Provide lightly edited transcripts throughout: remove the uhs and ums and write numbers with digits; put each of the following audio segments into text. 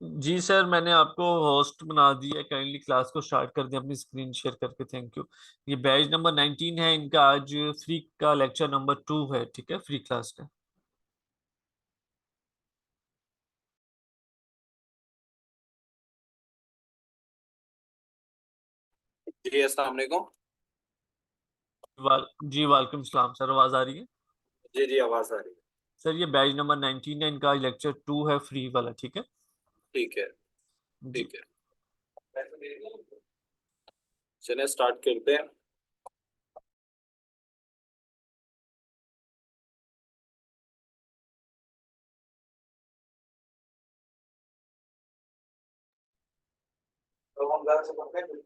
जी sir, मैंने आपको host बना दिया। काइंडली क्लास को स्टार्ट कर दें अपनी स्क्रीन शेयर करके। Thank you. ये बैच नंबर 19 है इनका। आज फ्री का लेक्चर नंबर 2 है, ठीक है, फ्री क्लास का। जी अस्सलाम वालेकुम। जी वालेकुम सलाम सर, आवाज आ रही है? जी जी आवाज आ रही है। सर ये बैच नंबर 19 है इनका, लेक्चर 2 है फ्री वाला, ठीक है। ठीक है। जी। ठीक है, चलिए स्टार्ट करते हैं। तो हम घर से पढ़ते हैं।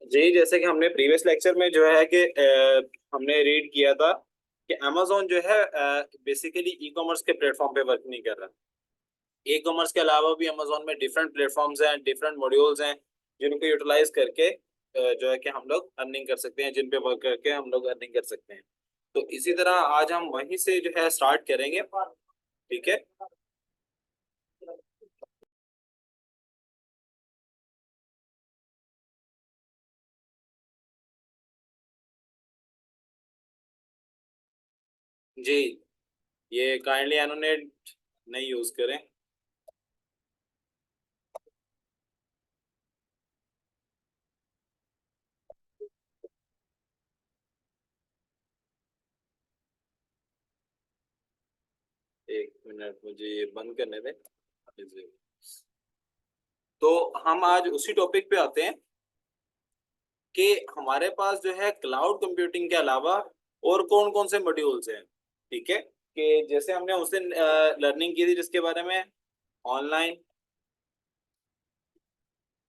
जी जैसे कि हमने प्रीवियस लेक्चर में जो है कि हमने रीड किया था कि अमेजोन जो है बेसिकली ई कॉमर्स के प्लेटफॉर्म पे वर्क नहीं कर रहा। ई कॉमर्स के अलावा भी अमेजोन में डिफरेंट प्लेटफॉर्म्स हैं, डिफरेंट मॉड्यूल्स हैं जिनको यूटिलाइज करके जो है कि हम लोग अर्निंग कर सकते हैं, जिन पे वर्क करके हम लोग अर्निंग कर सकते हैं। तो इसी तरह आज हम वहीं से जो है स्टार्ट करेंगे। ठीक है। जी ये काइंडली एनोनेट नहीं यूज करें। एक मिनट मुझे ये बंद करने दें। जी। तो हम आज उसी टॉपिक पे आते हैं कि हमारे पास जो है क्लाउड कंप्यूटिंग के अलावा और कौन कौन से मॉड्यूल्स हैं। ठीक है, कि जैसे हमने उस दिन लर्निंग की थी जिसके बारे में online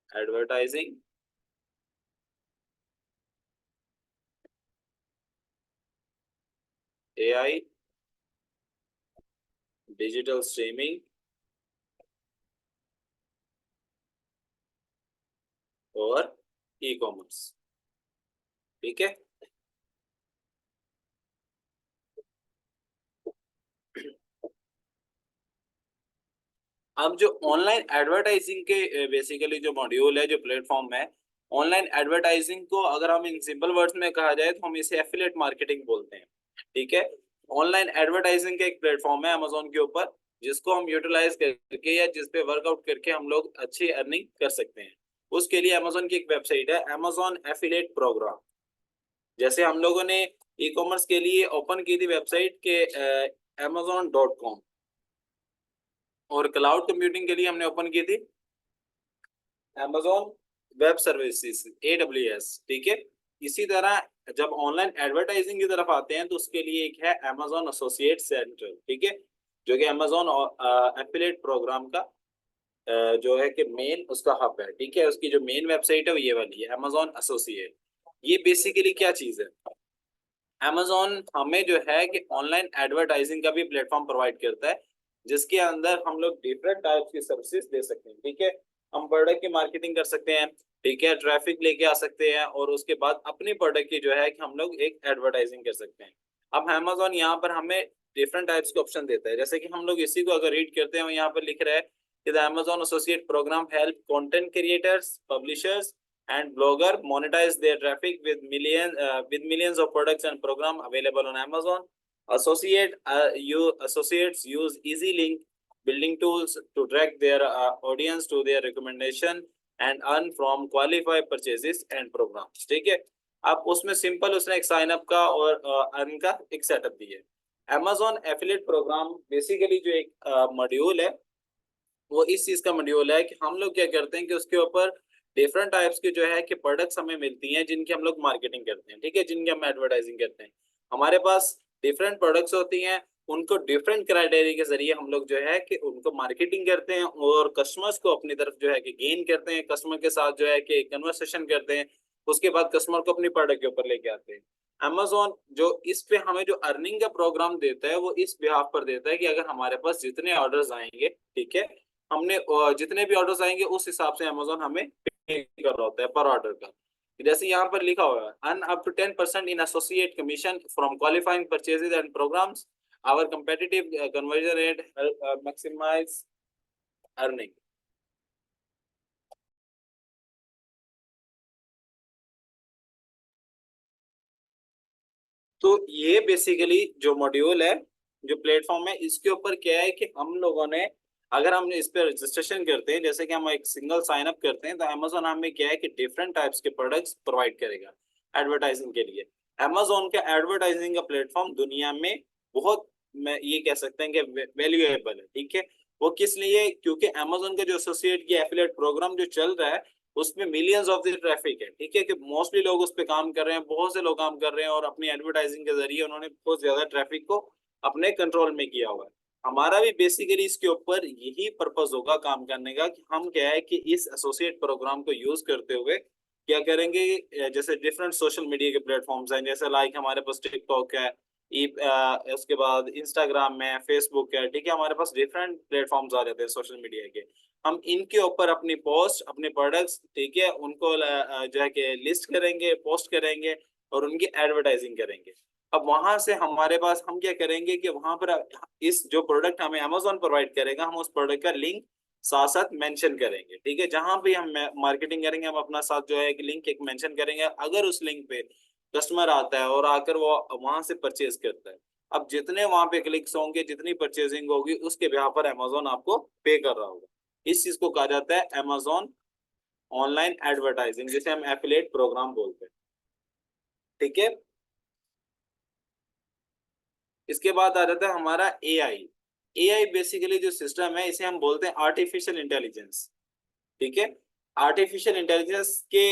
advertising, AI, digital streaming और ई कॉमर्स। ठीक है। अब जो ऑनलाइन एडवर्टाइजिंग के बेसिकली जो मॉड्यूल है, जो प्लेटफॉर्म है, ऑनलाइन एडवर्टाइजिंग को अगर हम इन सिंपल वर्ड्स में कहा जाए तो हम इसे एफिलिएट मार्केटिंग बोलते हैं। ठीक है। ऑनलाइन एडवर्टाइजिंग का एक प्लेटफॉर्म है अमेजोन के ऊपर, जिसको हम यूटिलाइज करके या जिस पे वर्कआउट करके हम लोग अच्छी अर्निंग कर सकते हैं। उसके लिए अमेजोन की एक वेबसाइट है, अमेजोन एफिलिएट प्रोग्राम। जैसे हम लोगों ने ई कॉमर्स के लिए ओपन की थी वेबसाइट के amazon.com, और क्लाउड कंप्यूटिंग के लिए हमने ओपन की थी Amazon वेब सर्विसेज, AWS। ठीक है। इसी तरह जब ऑनलाइन एडवर्टाइजिंग की तरफ आते हैं तो उसके लिए एक है Amazon एसोसिएट सेंटर। ठीक है, जो कि Amazon एफिलिएट प्रोग्राम का जो है कि मेन उसका हब है। ठीक है, उसकी जो मेन वेबसाइट है वो ये वाली है, Amazon एसोसिएट। ये बेसिकली क्या चीज है? Amazon हमें जो है कि ऑनलाइन एडवर्टाइजिंग का भी प्लेटफॉर्म प्रोवाइड करता है, जिसके अंदर हम लोग डिफरेंट टाइप की सर्विसेज दे सकते हैं। ठीक है, हम प्रोडक्ट की मार्केटिंग कर सकते हैं, ठीक है, ट्रैफिक लेके आ सकते हैं, और उसके बाद अपनी प्रोडक्ट की जो है कि हम लोग एक एडवर्टाइजिंग कर सकते हैं। अब Amazon यहाँ पर हमें डिफरेंट टाइप्स के ऑप्शन देता है। जैसे कि हम लोग इसी को अगर रीड करते हैं, यहाँ पर लिख रहा है कि the Amazon associate program help content creators, publishers and blogger monetize their traffic with millions of products and program available on Amazon. Associates use easy link building tools to track their audience to their recommendation and earn from qualified purchases and programs। ठीक है। अब उसमें simple उसने एक sign up का और earn का एक सेटअप दिया है। Amazon एफिलिएट प्रोग्राम बेसिकली जो एक मॉड्यूल है, वो इस चीज का मॉड्यूल है कि हम लोग क्या करते हैं कि उसके ऊपर डिफरेंट टाइप्स की जो है कि प्रोडक्ट्स हमें मिलती हैं, जिनकी हम लोग मार्केटिंग करते हैं। ठीक है, जिनकी हम एडवर्टाइजिंग करते हैं। हमारे पास डिफरेंट प्रोडक्ट्स होती हैं, उनको डिफरेंट क्राइटेरिया के जरिए हम लोग जो है कि उनको मार्केटिंग करते हैं और कस्टमर्स को अपनी तरफ जो है कि गेन करते हैं, कस्टमर के साथ जो है कि कन्वर्सेशन करते हैं, उसके बाद कस्टमर को अपनी प्रोडक्ट के ऊपर लेके आते हैं। अमेजोन जो इस पे हमें जो अर्निंग का प्रोग्राम देता है वो इस बिहाफ पर देता है कि अगर हमारे पास जितने ऑर्डर्स आएंगे, ठीक है, हमने जितने भी ऑर्डर्स आएंगे उस हिसाब से अमेजोन हमें पे कर रहा होता है पर ऑर्डर का। जैसे यहाँ पर लिखा हुआ है earn up to 10% in associate commission from qualifying purchases and programs, our competitive conversion rate maximize earning। तो ये बेसिकली जो मॉड्यूल है, जो प्लेटफॉर्म है, इसके ऊपर क्या है कि हम लोगों ने अगर हम इस पे रजिस्ट्रेशन करते हैं, जैसे कि हम एक सिंगल साइन अप करते हैं, तो अमेजोन हमें क्या है कि डिफरेंट टाइप्स के प्रोडक्ट्स प्रोवाइड करेगा एडवर्टाइजिंग के लिए। अमेजोन का एडवर्टाइजिंग का प्लेटफॉर्म दुनिया में बहुत, मैं ये कह सकते हैं कि वैल्यूएबल है, ठीक है। वो किस लिए? क्योंकि अमेजोन का जो एसोसिएट की एफिलिएट प्रोग्राम जो चल रहा है उसमें मिलियंस ऑफ द ट्रैफिक है, ठीक है, कि मोस्टली लोग उस पे काम कर रहे हैं, बहुत से लोग काम कर रहे हैं और अपनी एडवर्टाइजिंग के जरिए उन्होंने बहुत ज्यादा ट्रैफिक को अपने कंट्रोल में किया हुआ है। हमारा भी बेसिकली इसके ऊपर यही पर्पस होगा काम करने का कि हम क्या है कि इस एसोसिएट प्रोग्राम को यूज करते हुए क्या करेंगे, जैसे डिफरेंट सोशल मीडिया के प्लेटफॉर्म्स हैं, जैसे लाइक हमारे पास टिकटॉक है, उसके बाद इंस्टाग्राम है, फेसबुक है, ठीक है, हमारे पास डिफरेंट प्लेटफॉर्म्स आ जाते हैं सोशल मीडिया के। हम इनके ऊपर अपनी पोस्ट, अपने प्रोडक्ट्स, ठीक है, उनको जो है कि लिस्ट करेंगे, पोस्ट करेंगे और उनकी एडवर्टाइजिंग करेंगे। अब वहां से हमारे पास हम क्या करेंगे कि वहां पर इस जो प्रोडक्ट हमें अमेजोन प्रोवाइड करेगा, हम उस प्रोडक्ट का लिंक साथ साथ मेंशन करेंगे, ठीक है, जहां भी हम मार्केटिंग करेंगे हम अपना साथ जो है कि लिंक एक मेंशन करेंगे। अगर उस लिंक पे कस्टमर आता है और आकर वो वहां से परचेज करता है, अब जितने वहां पे क्लिक्स होंगे, जितनी परचेजिंग होगी, उसके बिहार पर अमेजोन आपको पे कर रहा होगा। इस चीज को कहा जाता है अमेजोन ऑनलाइन एडवर्टाइजिंग, जिसे हम एफिलिएट प्रोग्राम बोलते हैं, ठीक है। इसके बाद आ जाता है हमारा एआई। एआई बेसिकली जो सिस्टम है इसे हम बोलते हैं आर्टिफिशियल इंटेलिजेंस, ठीक है। आर्टिफिशियल इंटेलिजेंस के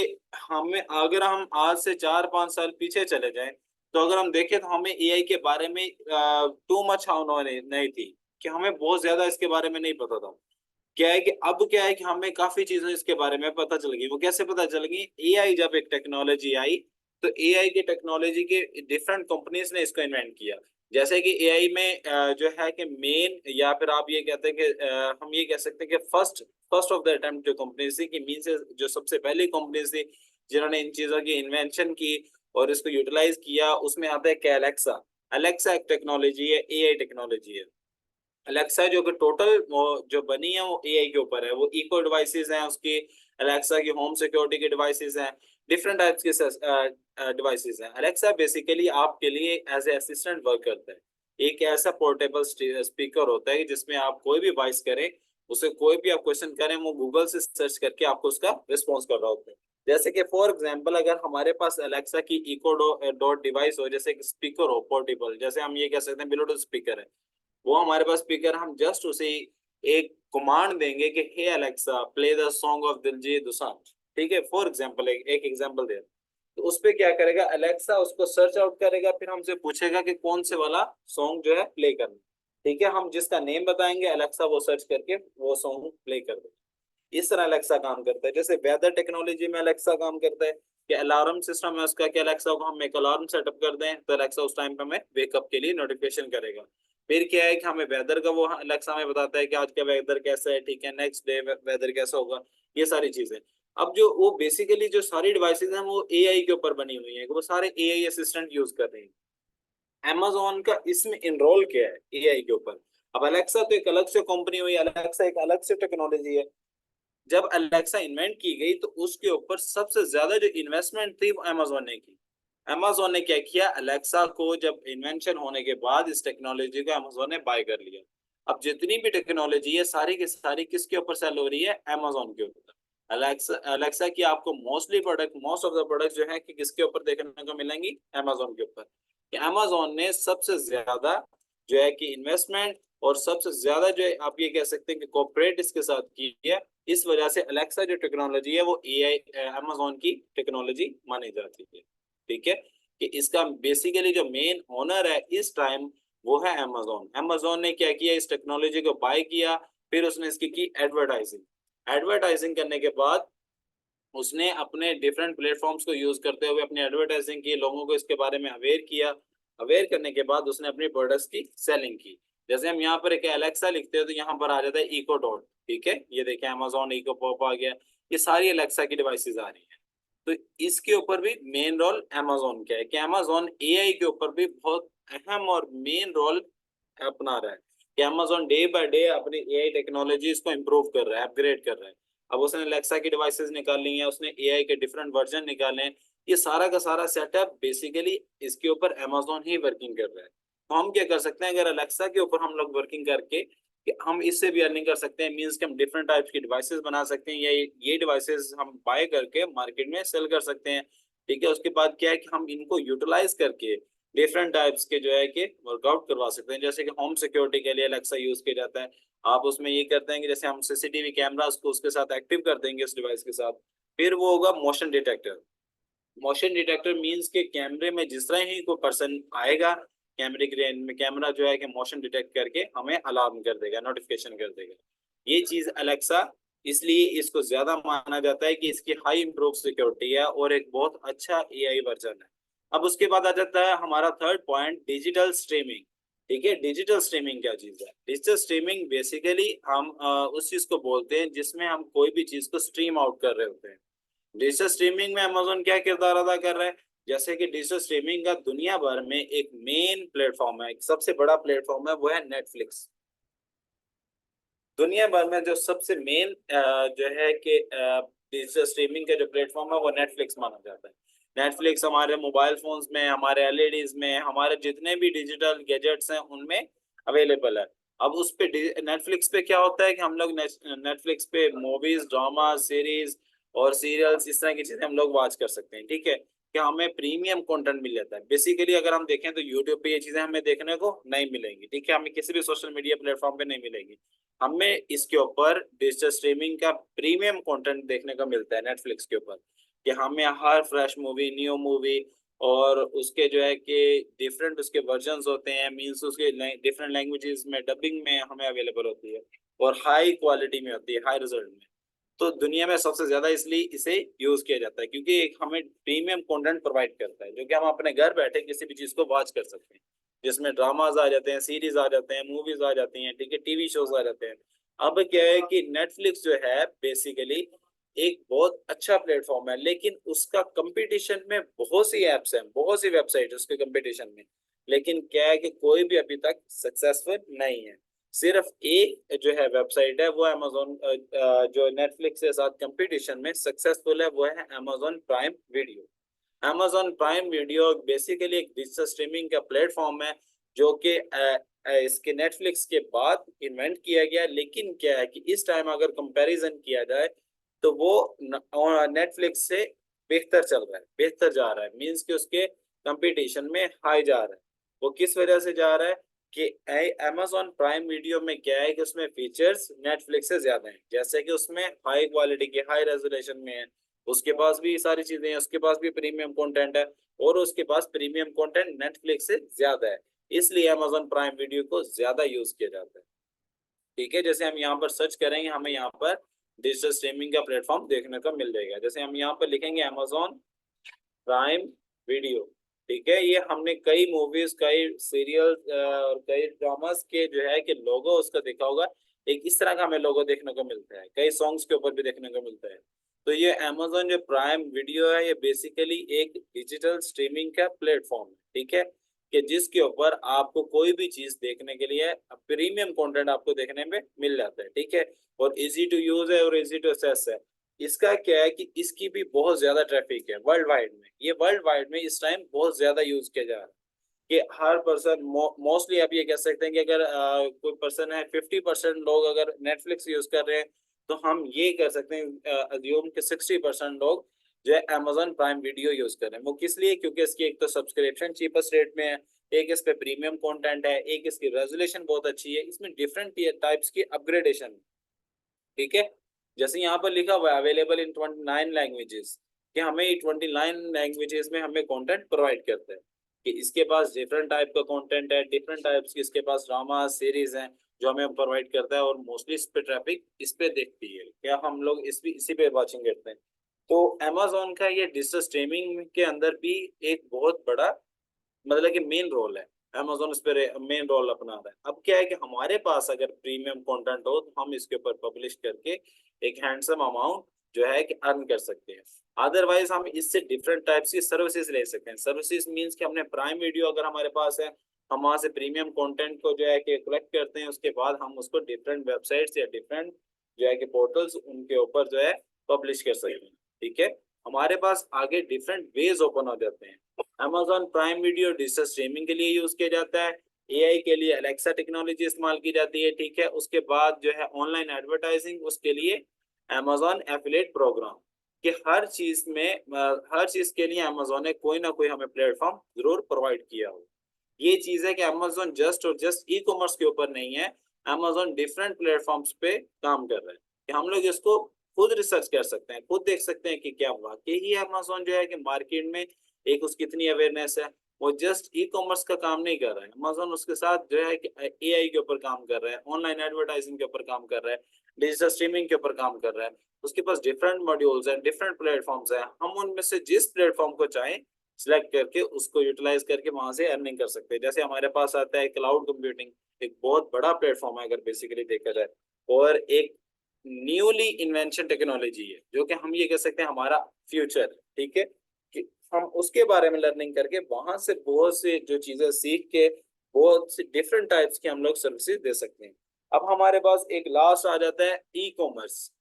हमें अगर हम आज से 4-5 साल पीछे चले जाएं, तो अगर हम देखें तो हमें एआई के बारे में टू मच नॉलेज नहीं थी, कि हमें बहुत ज्यादा इसके बारे में नहीं पता था। क्या है कि अब क्या है कि हमें काफी चीजें इसके बारे में पता चल गई। वो कैसे पता चल गई? एआई जब एक टेक्नोलॉजी आई, तो एआई की टेक्नोलॉजी के डिफरेंट कंपनीज ने इसको इन्वेंट किया। जैसे कि एआई में जो है कि मेन, या फिर आप ये कहते हैं कि हम ये कह सकते हैं कि first first of the attempt जो कंपनीज थी, कि मीन से जो सबसे पहली कंपनीज थी जिन्होंने इन चीजों की इन्वेंशन की और इसको यूटिलाइज किया, उसमें आता है कि अलेक्सा। अलेक्सा एक टेक्नोलॉजी है, एआई टेक्नोलॉजी है। अलेक्सा जो कि टोटल वो जो बनी है वो एआई के ऊपर है। वो इको डिवाइसेस हैं उसकी, अलेक्सा की होम सिक्योरिटी के डिवाइसेस हैं, डिफरेंट टाइप्स के डिवाइसेस हैं। अलेक्सा बेसिकली आपके लिए एज ए असिस्टेंट वर्क करता है। एक ऐसा पोर्टेबल स्पीकर होता है जिसमें आप कोई भी वॉइस करें, उसे कोई भी आप क्वेश्चन करें, वो गूगल से सर्च करके आपको उसका रिस्पॉन्स कर रहा होता है। जैसे कि फॉर एग्जांपल अगर हमारे पास अलेक्सा की इको डॉट डिवाइस हो, जैसे एक स्पीकर हो पोर्टेबल, जैसे हम ये कह सकते हैं ब्लूटूथ स्पीकर है, वो हमारे पास स्पीकर, हम जस्ट उसे एक कमांड देंगे कि hey Alexa play the song of Diljit Dosanjh, ठीक है, फॉर एग्जांपल एक एग्जांपल दे, तो उस पे क्या करेगा अलेक्सा, उसको सर्च आउट करेगा, फिर हमसे पूछेगा कि कौन से वाला सॉन्ग जो है प्ले करना, ठीक है। हम जिसका नेम बताएंगे अलेक्सा वो सर्च करके वो सॉन्ग प्ले कर देगा। इस तरह अलेक्सा काम करता है। जैसे वेदर टेक्नोलॉजी में अलेक्सा काम करता है, कि अलार्म सिस्टम है उसका, कि अलेक्सा को हम एक अलार्म सेटअप कर दें तो अलेक्सा उस टाइम पे हमें वेकअप के लिए नोटिफिकेशन करेगा। फिर क्या है कि हमें वेदर का वो अलेक्सा हमें बताता है कि आज का वेदर कैसा है, ठीक है, नेक्स्ट डे वेदर कैसा होगा, ये सारी चीजें। अब जो वो बेसिकली जो सारी डिवाइसेज हैं वो एआई के ऊपर बनी हुई हैं, वो सारे एआई असिस्टेंट यूज कर रहे हैं। Amazon का इसमें इनरोल क्या है एआई के ऊपर? अब अलेक्सा तो एक अलग से कंपनी हुई, अलेक्सा एक अलग से टेक्नोलॉजी है। जब अलेक्सा इन्वेंट की गई तो उसके ऊपर सबसे ज्यादा जो इन्वेस्टमेंट थी वो अमेजोन ने की। अमेजोन ने क्या किया, अलेक्सा को जब इन्वेंशन होने के बाद इस टेक्नोलॉजी को अमेजोन ने बाय कर लिया। अब जितनी भी टेक्नोलॉजी है सारी की सारी किसके ऊपर सेल हो रही है? अमेजोन के ऊपर। अलेक्सा अलेक्सा की आपको mostly product, most of the product जो है कि किसके ऊपर देखने को मिलेंगी? अमेजोन के ऊपर। कि अमेजोन ने सबसे ज्यादा जो है कि इन्वेस्टमेंट और सबसे ज्यादा जो है आप ये कह सकते हैं कि कॉर्पोरेट इसके साथ की है। इस वजह से अलेक्सा जो टेक्नोलॉजी है वो एआई अमेजोन की टेक्नोलॉजी मानी जाती है, ठीक है। कि इसका बेसिकली जो मेन ओनर है इस टाइम वो है अमेजोन। अमेजोन ने क्या किया, इस टेक्नोलॉजी को बाय किया, फिर उसने इसकी की एडवर्टाइजिंग। एडवर्टाइजिंग करने के बाद उसने अपने डिफरेंट प्लेटफॉर्म्स को यूज करते हुए अपनी एडवर्टाइजिंग की, लोगों को इसके बारे में अवेयर किया। अवेयर करने के बाद उसने अपनी प्रोडक्ट्स की सेलिंग की। जैसे हम यहाँ पर एक एलेक्सा लिखते हैं तो यहाँ पर आ जाता है इको डॉट, ठीक है, ये देखिए अमेजोन इको पॉप आ गया। ये सारी एलेक्सा की डिवाइसेस आ रही हैं। तो इसके ऊपर भी मेन रोल अमेजोन का है कि अमेजोन एआई के ऊपर भी बहुत अहम और मेन रोल अपना रहा है कि अमेजोन डे बाय डे अपनी एआई टेक्नोलॉजीज को इम्प्रूव कर रहा है, अपग्रेड कर रहा है। अब उसने Alexa की डिवाइसेस निकाल ली हैं, उसने एआई के डिफरेंट वर्जन निकाले हैं। ये सारा का सारा सेटअप बेसिकली इसके ऊपर अमेजोन ही वर्किंग कर रहा है। तो हम क्या कर सकते हैं, अगर Alexa के ऊपर हम लोग वर्किंग करके कि हम इससे भी अर्निंग कर सकते हैं, मींस कि हम डिफरेंट टाइप्स की डिवाइसेस बना सकते हैं, या ये डिवाइसेस हम बाय करके मार्केट में सेल कर सकते हैं। ठीक है, उसके बाद क्या है कि हम इनको यूटिलाइज करके डिफरेंट टाइप्स के जो है कि वर्कआउट करवा सकते हैं। जैसे कि होम सिक्योरिटी के लिए Alexa यूज किया जाता है। आप उसमें ये करते हैं कि जैसे हम सीसीटीवी कैमरास को उसके साथ एक्टिव कर देंगे इस डिवाइस के साथ, फिर वो होगा motion detector. Motion detector means के कैमरे में जिस तरह ही कोई पर्सन आएगा, कैमरे की रेंज में कैमरा जो है कि मोशन डिटेक्ट करके हमें अलार्म कर देगा, नोटिफिकेशन कर देगा। ये चीज अलेक्सा, इसलिए इसको ज्यादा माना जाता है कि इसकी हाई इम्प्रूव सिक्योरिटी है और एक बहुत अच्छा एआई वर्जन है। अब उसके बाद आ जाता है हमारा थर्ड पॉइंट, डिजिटल स्ट्रीमिंग। ठीक है, डिजिटल स्ट्रीमिंग क्या चीज है? डिजिटल स्ट्रीमिंग बेसिकली हम उस चीज को बोलते हैं जिसमें हम कोई भी चीज को स्ट्रीम आउट कर रहे होते हैं। डिजिटल स्ट्रीमिंग में अमेजोन क्या किरदार अदा कर रहा है? जैसे कि डिजिटल स्ट्रीमिंग का दुनिया भर में एक मेन प्लेटफॉर्म है, एक सबसे बड़ा प्लेटफॉर्म है, वो है नेटफ्लिक्स। दुनिया भर में जो सबसे मेन जो है कि डिजिटल स्ट्रीमिंग का जो प्लेटफॉर्म है वो नेटफ्लिक्स माना जाता है। नेटफ्लिक्स हमारे मोबाइल फोन्स में, हमारे एलईडीज में, हमारे जितने भी डिजिटल गैजेट्स हैं उनमें अवेलेबल है। अब उस पे नेटफ्लिक्स पे क्या होता है कि हम लोग नेटफ्लिक्स पे मूवीज, ड्रामा, सीरीज और सीरियल्स, इस तरह की चीजें हम लोग वॉच कर सकते हैं। ठीक है, कि हमें प्रीमियम कंटेंट मिल जाता है। बेसिकली अगर हम देखें तो यूट्यूब पे ये चीजें हमें देखने को नहीं मिलेंगी। ठीक है, हमें किसी भी सोशल मीडिया प्लेटफॉर्म पे नहीं मिलेंगी। हमें इसके ऊपर डिजिटल स्ट्रीमिंग का प्रीमियम कंटेंट देखने को मिलता है नेटफ्लिक्स के ऊपर, कि हमें हर फ्रेश मूवी, न्यू मूवी और उसके जो है कि डिफरेंट उसके वर्जन्स होते हैं, मींस उसके डिफरेंट लैंग्वेजेस में डबिंग में हमें अवेलेबल होती है और हाई क्वालिटी में होती है, हाई रिजल्ट में। तो दुनिया में सबसे ज्यादा इसलिए इसे यूज किया जाता है क्योंकि एक हमें प्रीमियम कंटेंट प्रोवाइड करता है जो कि हम अपने घर बैठे किसी भी चीज को वॉच कर सकते हैं, जिसमें ड्रामाज आ जाते हैं, सीरीज आ जाते हैं, मूवीज आ जाती हैं, ठीक है, टीवी शोज आ जाते हैं। अब क्या है कि नेटफ्लिक्स जो है बेसिकली एक बहुत अच्छा प्लेटफॉर्म है, लेकिन उसका कंपटीशन में बहुत सी एप्स हैं, बहुत सी वेबसाइट उसके कंपटीशन में, लेकिन क्या है कि कोई भी अभी तक सक्सेसफुल नहीं है। सिर्फ एक जो है वेबसाइट है वो अमेजोन, जो नेटफ्लिक्स के साथ कंपटीशन में सक्सेसफुल है, वो है Amazon prime video. Amazon prime video basically एक डिजिटल स्ट्रीमिंग का प्लेटफॉर्म है जो कि इसके नेटफ्लिक्स के बाद इन्वेंट किया गया। लेकिन क्या है कि इस टाइम अगर कंपैरिजन किया जाए तो वो नेटफ्लिक्स से बेहतर चल रहा है, बेहतर जा रहा है, मींस कि उसके कंपटीशन में हाई जा रहा है। वो किस वजह से जा रहा है कि अमेजोन प्राइम वीडियो में क्या है कि उसमें फीचर्स नेटफ्लिक्स से ज्यादा हैं, जैसे कि उसमें हाई क्वालिटी के हाई रेजोल्यूशन में है, उसके पास भी सारी चीजें हैं, उसके पास भी प्रीमियम कंटेंट है और उसके पास प्रीमियम कंटेंट नेटफ्लिक्स से ज्यादा है। इसलिए अमेजोन प्राइम वीडियो को ज्यादा यूज किया जाता है। ठीक है, जैसे हम यहाँ पर सर्च करेंगे हमें यहाँ पर डिजिटल स्ट्रीमिंग का प्लेटफॉर्म देखने को मिल जाएगा। जैसे हम यहाँ पर लिखेंगे अमेजोन प्राइम वीडियो, ठीक है, ये हमने कई मूवीज, कई सीरियल और कई ड्रामास के जो है कि लोगो उसका देखा होगा। एक इस तरह का हमें लोगो देखने को मिलता है, कई सॉन्ग्स के ऊपर भी देखने को मिलता है। तो ये अमेजोन जो प्राइम वीडियो है ये बेसिकली एक डिजिटल स्ट्रीमिंग का प्लेटफॉर्म है। ठीक है, कि जिसके ऊपर आपको कोई भी चीज देखने के लिए प्रीमियम कंटेंट आपको देखने में मिल जाता है। ठीक है, और इजी टू यूज है और इजी टू एक्सेस है। इसका क्या है कि इसकी भी बहुत ज्यादा ट्रैफिक है वर्ल्ड वाइड में, ये वर्ल्ड वाइड में इस टाइम बहुत ज्यादा यूज किया जा रहा है कि हर पर्सन मोस्टली आप ये कह सकते हैं कि अगर कोई पर्सन है, 50% लोग अगर नेटफ्लिक्स यूज कर रहे हैं, तो हम ये कर सकते हैं अज्यूम कि 60% लोग जो है अमेजोन प्राइम वीडियो यूज कर रहे हैं। वो किस लिए? क्योंकि इसकी एक तो सब्सक्रिप्शन चीपेस्ट रेट में है, एक इस पे प्रीमियम कंटेंट है, एक इसकी रेजोल्यूशन बहुत अच्छी है, इसमें डिफरेंट टाइप्स की अपग्रेडेशन। ठीक है, जैसे यहाँ पर लिखा हुआ है अवेलेबल इन 29 लैंग्वेजेस, कि हमें 29 लैंग्वेजेस में हमें कंटेंट प्रोवाइड करते हैं। कि इसके पास डिफरेंट टाइप का कंटेंट है, डिफरेंट टाइप्स की इसके पास ड्रामा सीरीज हैं जो हमें प्रोवाइड करता है, और मोस्टली इस पे ट्रैफिक इस पे देखती है, क्या हम लोग इसी पे वाचिंग करते हैं। तो Amazon का ये डिजिटल स्ट्रीमिंग के अंदर भी एक बहुत बड़ा मतलब कि मेन रोल है। Amazon इस पर मेन रोल अपना रहा है। अब क्या है कि हमारे पास अगर प्रीमियम कंटेंट हो तो हम इसके ऊपर पब्लिश करके एक हैंडसम अमाउंट जो है कि अर्न कर सकते हैं। अदरवाइज हम इससे डिफरेंट टाइप्स की सर्विसेज ले सकते हैं। सर्विसेज मींस कि हमने प्राइम वीडियो अगर हमारे पास है, हम वहां से प्रीमियम कंटेंट को जो है कि कलेक्ट करते हैं, उसके बाद हम उसको डिफरेंट वेबसाइट्स या डिफरेंट जो है कि पोर्टल्स उनके ऊपर जो है पब्लिश कर सकते हैं। ठीक है, हमारे पास आगे डिफरेंट वेज ओपन हो जाते हैं। Amazon prime video digital streaming के लिए यूज किया जाता है, एआई के लिए अलेक्सा टेक्नोलॉजी इस्तेमाल की जाती है। ठीक है, उसके बाद जो है ऑनलाइन एडवर्टाइजिंग, उसके लिए Amazon एफिलिएट प्रोग्राम, कि हर चीज में हर चीज के लिए Amazon ने कोई ना कोई हमें प्लेटफॉर्म जरूर प्रोवाइड किया हो। ये चीज है कि Amazon जस्ट और जस्ट ई कॉमर्स के ऊपर नहीं है, Amazon डिफरेंट प्लेटफॉर्म्स पे काम कर रहा है, कि हम लोग इसको खुद रिसर्च कर सकते हैं, खुद देख सकते हैं कि क्या वाकई ही Amazon जो है कि मार्केट में एक उसकी इतनी अवेयरनेस है। वो जस्ट ई कॉमर्स का काम नहीं कर रहा है, Amazon उसके साथ जो है कि एआई के ऊपर काम कर रहा है, ऑनलाइन एडवर्टाइजिंग के ऊपर काम कर रहा है, डिजिटल स्ट्रीमिंग के ऊपर काम कर रहा है। उसके पास डिफरेंट मॉड्यूल्स हैं, डिफरेंट प्लेटफॉर्म्स हैं, हम उनमें से जिस प्लेटफॉर्म को चाहें सिलेक्ट करके उसको यूटिलाइज करके वहां से अर्निंग कर सकते हैं। जैसे हमारे पास आता है क्लाउड कंप्यूटिंग, एक बहुत बड़ा प्लेटफॉर्म है अगर बेसिकली देखा जाए, और एक न्यूली इन्वेंशन टेक्नोलॉजी है जो कि हम ये कह सकते हैं हमारा फ्यूचर। ठीक है, कि हम उसके बारे में लर्निंग करके वहां से बहुत से जो चीजें सीख के बहुत सी डिफरेंट टाइप्स की हम लोग सर्विसेज दे सकते हैं। अब हमारे पास एक लास्ट आ जाता है ई कॉमर्स।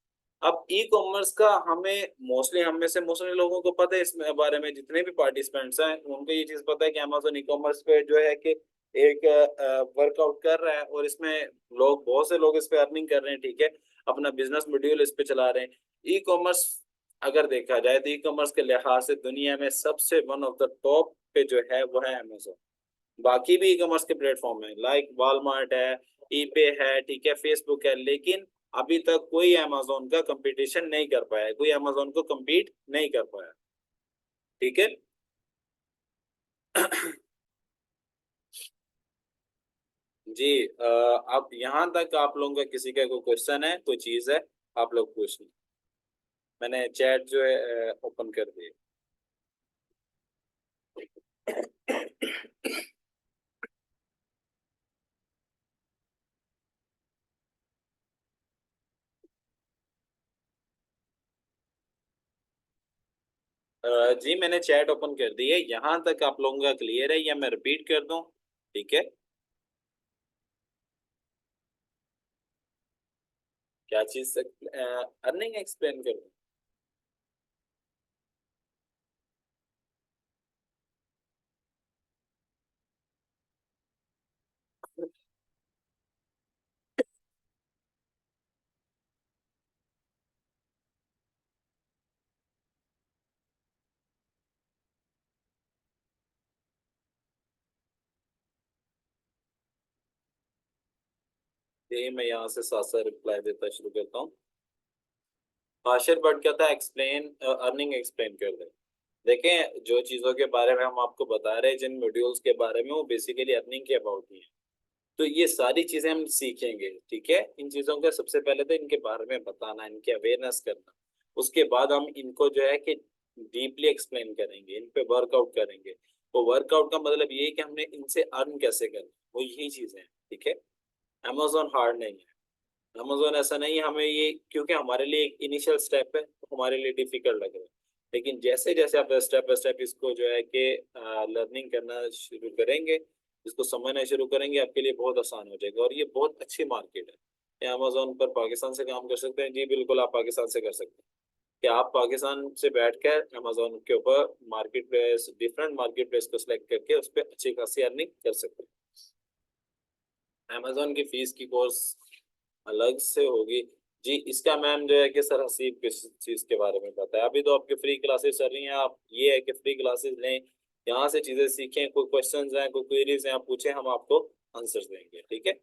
अब ई कॉमर्स का हमें मोस्टली हम में से मोस्टली लोगों को पता है, इस बारे में जितने भी पार्टिसिपेंट्स हैं उनको ये चीज पता है कि Amazon ई कॉमर्स पे जो है कि एक वर्कआउट कर रहा है, और इसमें लोग बहुत से लोग इस पे अर्निंग कर रहे हैं। ठीक है, अपना बिजनेस मॉड्यूल इस पे चला रहे हैं। ई कॉमर्स अगर देखा जाए तो ई कॉमर्स के लिहाज से दुनिया में सबसे वन ऑफ द टॉप पे जो है वो है Amazon। बाकी भी ई कॉमर्स के प्लेटफॉर्म है, लाइक वॉलमार्ट है, ईबे है, ठीक है, फेसबुक है, लेकिन अभी तक कोई Amazon का कंपटीशन नहीं कर पाया है, कोई Amazon को compete नहीं कर पाया। ठीक है। जी, अब यहाँ तक आप लोगों का किसी का कोई क्वेश्चन है, कोई चीज है, आप लोग पूछ लें। मैंने चैट जो है ओपन कर दिया। जी मैंने चैट ओपन कर दी है, यहाँ तक आप लोगों का क्लियर है या मैं रिपीट कर दूं? ठीक है, क्या चीज अर्निंग एक्सप्लेन कर दूं? ये मैं यहाँ से साथ साथ रिप्लाई देता शुरू करता हूँ। हाशिर बट क्या था, एक्सप्लेन अर्निंग एक्सप्लेन कर दे। देखें, जो चीज़ों के बारे में हम आपको बता रहे हैं, जिन मॉड्यूल्स के बारे में, वो बेसिकली अर्निंग के अबाउट ही है। तो ये सारी चीज़ें हम सीखेंगे। ठीक है, इन चीज़ों का सबसे पहले तो इनके बारे में बताना, इनकी अवेयरनेस करना, उसके बाद हम इनको जो है कि डीपली एक्सप्लेन करेंगे, इन पे वर्कआउट करेंगे। तो वर्कआउट का मतलब ये है कि हमने इनसे अर्न कैसे करना, वो यही चीज़ें हैं। ठीक है, अमेजोन हार्ड नहीं है, अमेजोन ऐसा नहीं है हमें ये, क्योंकि हमारे लिए एक इनिशियल स्टेप है तो हमारे लिए डिफिकल्ट लग रहा है, लेकिन जैसे जैसे आप स्टेप बाय स्टेप इसको जो है कि लर्निंग करना शुरू करेंगे, इसको समझना शुरू करेंगे, आपके लिए बहुत आसान हो जाएगा। और ये बहुत अच्छी मार्केट है। ये अमेजोन पर पाकिस्तान से काम कर सकते हैं? जी बिल्कुल, आप पाकिस्तान से कर सकते हैं। कि आप पाकिस्तान से बैठकर अमेजोन के ऊपर market place, different market place को सिलेक्ट करके उस पर अच्छी खासी अर्निंग कर सकते हैं। अमेजोन की फीस की कोर्स अलग से होगी? जी, इसका मैम जो है कि सर हसीब किस चीज़ के बारे में पता है? अभी तो आपके फ्री क्लासेस चल रही हैं, आप ये है कि फ्री क्लासेस लें, यहाँ से चीज़ें सीखें, कोई क्वेश्चंस हैं, कोई क्वेरीज हैं, आप पूछें, हम आपको आंसर्स देंगे। ठीक है,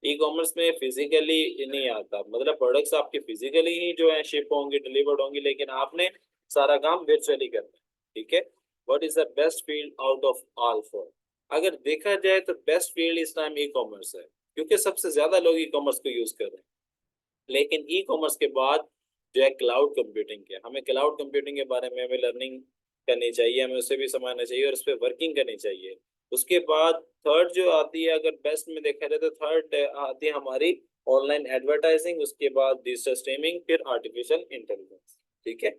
ई कॉमर्स में फिजिकली नहीं आता, मतलब प्रोडक्ट्स आपके फिजिकली ही जो है शिप होंगे, डिलीवर्ड होंगी, लेकिन आपने सारा काम वर्चुअली करना है। ठीक है, what is the best field out of all four? अगर देखा जाए तो बेस्ट फील्ड इस टाइम ई कॉमर्स है, क्योंकि सबसे ज्यादा लोग ई कॉमर्स को यूज कर रहे हैं। लेकिन ई कॉमर्स के बाद जो है क्लाउड कंप्यूटिंग है, हमें क्लाउड कंप्यूटिंग के बारे में हमें लर्निंग करनी चाहिए, हमें उसे भी समझना चाहिए और उस पर वर्किंग करनी चाहिए। उसके बाद थर्ड जो आती है, अगर बेस्ट में देखा जाए तो थर्ड आती है हमारी ऑनलाइन एडवर्टाइजिंग, उसके बाद डिजिटल स्ट्रीमिंग, फिर आर्टिफिशियल इंटेलिजेंस। ठीक है,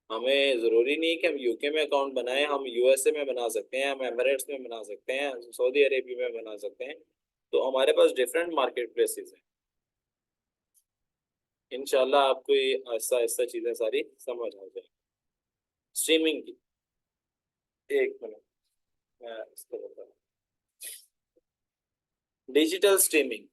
हमें जरूरी नहीं है कि हम यूके में अकाउंट बनाएं, हम यूएसए में बना सकते हैं, हम एमिरेट्स में बना सकते हैं, सऊदी अरेबिया में बना सकते हैं। तो हमारे पास डिफरेंट मार्केट प्लेसेस हैं। इंशाल्लाह आपको ये आहिस्ता आहिस्ता चीजें सारी समझ आ जाएगी। स्ट्रीमिंग की, एक मिनट मैं इसको बता रहा हूँ। डिजिटल स्ट्रीमिंग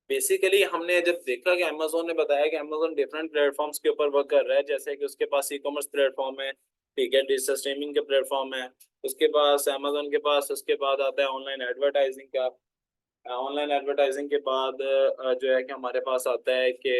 बेसिकली हमने जब देखा कि अमेजोन ने बताया कि अमेजोन डिफरेंट प्लेटफॉर्म्स के ऊपर वर्क कर रहा है, जैसे कि उसके पास ई कॉमर्स प्लेटफॉर्म है, ठीक है, डिजिटल स्ट्रीमिंग के प्लेटफॉर्म है, उसके पास अमेजोन के पास, उसके बाद आता है ऑनलाइन एडवर्टाइजिंग का। ऑनलाइन एडवर्टाइजिंग के बाद जो है कि हमारे पास आता है कि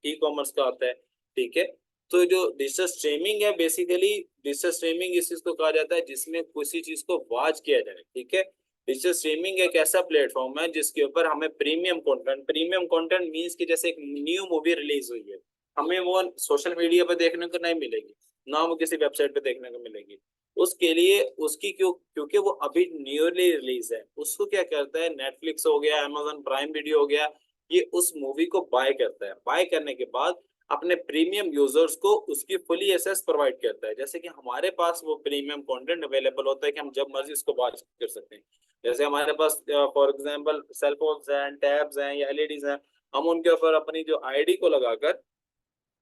ई कॉमर्स का आता है। ठीक है, तो जो डिजिटल स्ट्रीमिंग है, बेसिकली डिजिटल स्ट्रीमिंग इस चीज को कहा जाता है जिसमें किसी चीज को वॉच किया जाए। ठीक है, डिजिटल स्ट्रीमिंग एक ऐसा प्लेटफॉर्म है जिसके ऊपर हमें प्रीमियम कंटेंट मींस कि जैसे एक न्यू मूवी रिलीज हुई है, हमें वो सोशल मीडिया पे देखने को नहीं मिलेगी, ना वो किसी वेबसाइट पे देखने को मिलेगी। उसके लिए उसकी क्योंकि वो अभी न्यूली रिलीज है, उसको क्या करता है, नेटफ्लिक्स हो गया, अमेजन प्राइम वीडियो हो गया, ये उस मूवी को बाय करता है। बाय करने के बाद अपने प्रीमियम यूजर्स को उसकी फुली एक्सेस प्रोवाइड करता है। जैसे कि हमारे पास वो प्रीमियम कंटेंट अवेलेबल होता है कि हम जब मर्जी इसको वॉच कर सकते हैं। जैसे हमारे पास फॉर एग्जांपल सेल फोन्स हैं, टैब्स हैं या एलईडीज हैं, हम उनके ऊपर अपनी जो आईडी को लगाकर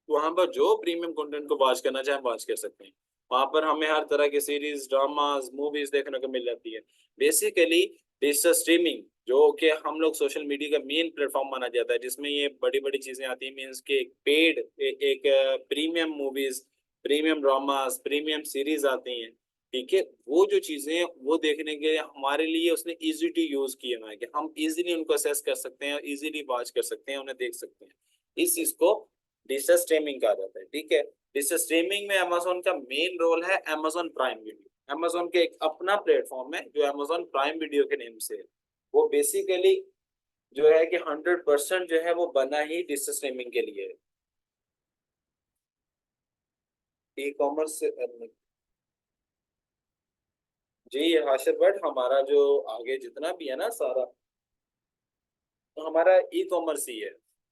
वहां पर जो प्रीमियम कंटेंट को वॉच करना चाहे वॉच कर सकते हैं। वहां पर हमें हर तरह की सीरीज, ड्रामास, मूवीज देखने को मिल जाती है। बेसिकली डिजिटल स्ट्रीमिंग जो कि हम लोग सोशल मीडिया का मेन प्लेटफॉर्म माना जाता है, जिसमें ये बड़ी बड़ी चीजें आती हैं, मीन्स के एक पेड एक premium movies, premium dramas, premium series आती हैं। ठीक है, वो जो चीजें हैं वो देखने के लिए हमारे लिए उसने इजी टू यूज किया हुआ है कि हम इजीली उनको असेस कर सकते हैं, इजीली वॉच कर सकते हैं, उन्हें देख सकते हैं। इस चीज को डिजिटल स्ट्रीमिंग कहा जाता है। ठीक है, डिजिटल स्ट्रीमिंग में अमेजोन का मेन रोल है अमेजोन प्राइम वीडियो। अमेजोन के एक अपना प्लेटफॉर्म है जो अमेजोन प्राइम वीडियो के नेम से है। वो बेसिकली जो है कि 100% जो है वो बना ही डिजिटल स्ट्रीमिंग के लिए है। ई कॉमर्स से जी हाशिर बट हमारा जो आगे जितना भी है ना सारा, तो हमारा ई कॉमर्स ही है।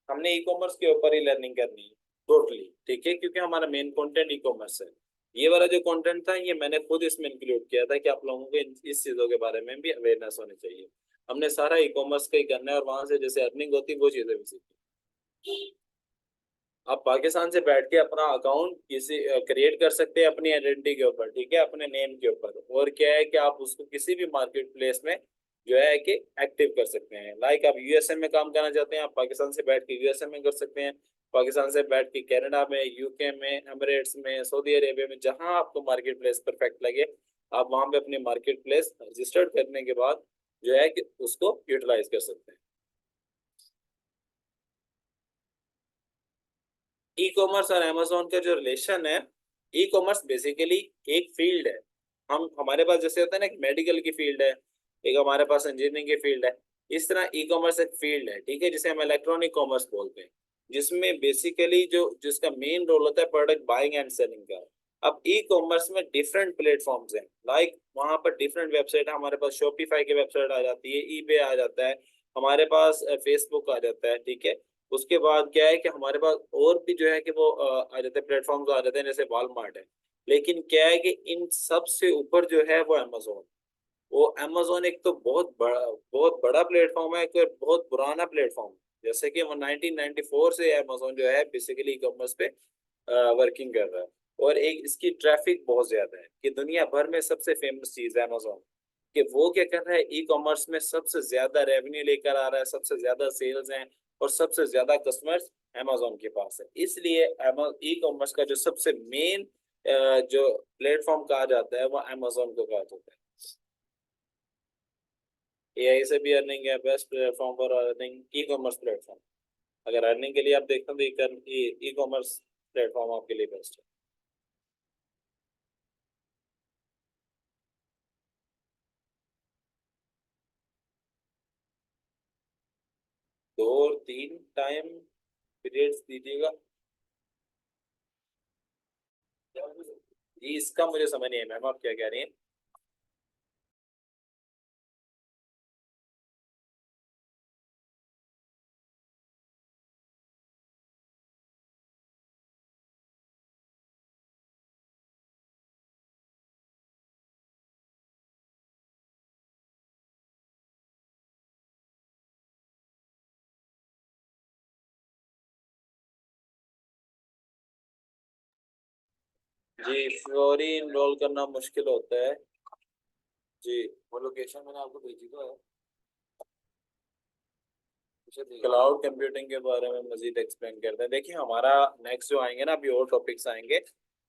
हमने ई कॉमर्स के ऊपर ही लर्निंग करनी है टोटली। ठीक है, क्योंकि हमारा मेन कंटेंट ई कॉमर्स है। ये वाला जो कंटेंट था ये मैंने खुद इसमें इंक्लूड किया था कि आप लोगों को इस चीजों के बारे में भी अवेयरनेस होनी चाहिए। हमने सारा ई कॉमर्स का ही करना है और वहां से जैसे अर्निंग होती है वो चीजें भी सीखी। आप पाकिस्तान से बैठ के अपना अकाउंट किसी क्रिएट कर सकते हैं अपनी आइडेंटिटी के ऊपर, ठीक है, अपने नेम के ऊपर, और क्या है कि आप उसको किसी भी मार्केट प्लेस में जो है कि एक्टिव कर सकते हैं। लाइक आप यूएसए में काम करना चाहते हैं, आप पाकिस्तान से बैठ के यूएसए में कर सकते हैं, पाकिस्तान से बैठ के कनाडा में, यूके में, एमिरेट्स में, सऊदी अरेबिया में, जहां आपको मार्केट प्लेस परफेक्ट लगे आप वहां पे अपनी मार्केट प्लेस रजिस्टर्ड करने के बाद जो है कि उसको यूटिलाइज कर सकते हैं। ई कॉमर्स और अमेजोन का जो रिलेशन है, ई कॉमर्स बेसिकली एक फील्ड है। हम हमारे पास जैसे होता है ना, एक मेडिकल की फील्ड है, एक हमारे पास इंजीनियरिंग की फील्ड है, इस तरह ई कॉमर्स एक फील्ड है। ठीक है, जिसे हम इलेक्ट्रॉनिक कॉमर्स बोलते हैं, जिसमें बेसिकली जो जिसका मेन रोल होता है प्रोडक्ट बाइंग एंड सेलिंग का। अब ई कॉमर्स में डिफरेंट प्लेटफॉर्म्स हैं, लाइक वहां पर डिफरेंट वेबसाइट, हमारे पास शॉपिफाई की वेबसाइट आ जाती है, ईबे आ जाता है, हमारे पास फेसबुक आ जाता है। ठीक है, उसके बाद क्या है कि हमारे पास और भी जो है कि वो आ जाते हैं प्लेटफॉर्म्स आ जाते हैं, जैसे वॉलमार्ट है। लेकिन क्या है कि इन सब से ऊपर जो है वो अमेजोन। वो अमेजोन एक तो बहुत बड़ा प्लेटफॉर्म है, एक बहुत पुराना प्लेटफॉर्म है। जैसे कि वो 1994 से अमेजोन जो है बेसिकली ई कॉमर्स पे वर्किंग कर रहा है। और एक इसकी ट्रैफिक बहुत ज्यादा है कि दुनिया भर में सबसे फेमस चीज है अमेजोन, कि वो क्या कर रहा है, ई कॉमर्स में सबसे ज्यादा रेवेन्यू लेकर आ रहा है, सबसे ज्यादा सेल्स हैं और सबसे ज्यादा कस्टमर्स अमेजोन के पास है। इसलिए ई कॉमर्स का जो सबसे मेन जो प्लेटफॉर्म कहा जाता है वो अमेजोन को कहा जाता है। एआई से भी अर्निंग है, best platform for earning e commerce platform. अगर अर्निंग के लिए आप देखते हो तो ई कॉमर्स प्लेटफॉर्म आपके लिए बेस्ट है। 2 और 3 टाइम पीरियड्स दीजिएगा जी, इसका मुझे समझ नहीं है मैम, आप क्या कह रही हैं। जी, फ्लोरी इनरोल करना मुश्किल होता है जी। वो लोकेशन मैंने आपको भेजी तो है। क्लाउड कंप्यूटिंग के बारे में मजीद एक्सप्लेन करते हैं। देखिए हमारा नेक्स्ट जो आएंगे ना, अभी और टॉपिक्स आएंगे,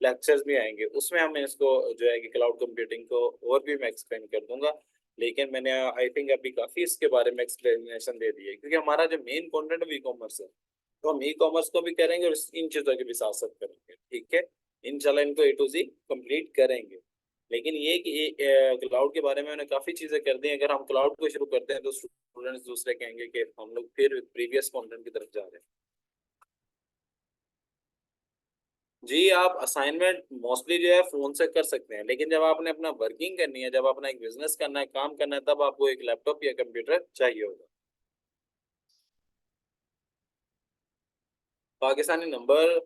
लेक्चर्स भी आएंगे, उसमें हम इसको जो है कि क्लाउड कंप्यूटिंग को और भी मैं एक्सप्लेन कर दूंगा। लेकिन मैंने आई थिंक अभी काफी इसके बारे में एक्सप्लेनेशन दे दी है, क्योंकि हमारा जो मेन कंटेंट है ई कॉमर्स है, तो हम ई कॉमर्स को भी करेंगे और इन चीजों के भी साथ साथ करेंगे, ठीक है। इंशाल्लाह इनको ए टू जी कंप्लीट करेंगे। लेकिन ये कि क्लाउड के बारे में मैंने काफी चीजें कर दी हैं। अगर हम क्लाउड को शुरू करते हैं तो स्टूडेंट्स दूसरे कहेंगे कि हम लोग फिर प्रीवियस कंटेंट की तरफ जा रहे हैं। जी, आप असाइनमेंट मोस्टली जो है फोन से कर सकते हैं, लेकिन जब आपने अपना वर्किंग करनी है, जब अपना एक बिजनेस करना है, काम करना है, तब आपको एक लैपटॉप या कंप्यूटर चाहिए होगा। पाकिस्तानी नंबर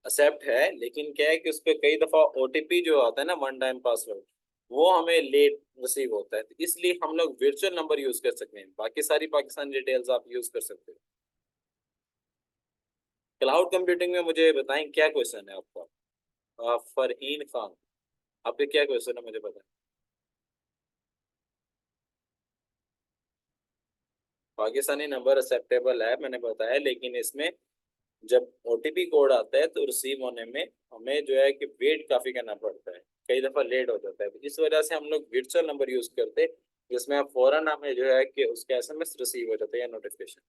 एक्सेप्ट है, लेकिन क्या है कि उस पर कई दफा ओटीपी जो आता है ना, वन टाइम पासवर्ड, वो हमें लेट रिसीव होता है, तो इसलिए हम लोग वर्चुअल नंबर यूज कर सकते हैं। बाकी सारी पाकिस्तानी डिटेल्स आप यूज कर सकते हैं। क्लाउड कंप्यूटिंग में मुझे बताएं क्या क्वेश्चन है आपका। फरहीन खान, आपके क्या क्वेश्चन है मुझे बताएं। पाकिस्तानी नंबर एक्सेप्टेबल है मैंने बताया, लेकिन इसमें जब ओटीपी कोड आता है तो रिसीव होने में हमें जो है कि वेट काफी करना पड़ता है, कई दफा लेट हो जाता है, तो इस वजह से हम लोग वर्चुअल नंबर यूज करते हैं, जिसमें आप फौरन हमें जो है कि उसका एसएमएस रिसीव हो जाता है या नोटिफिकेशन।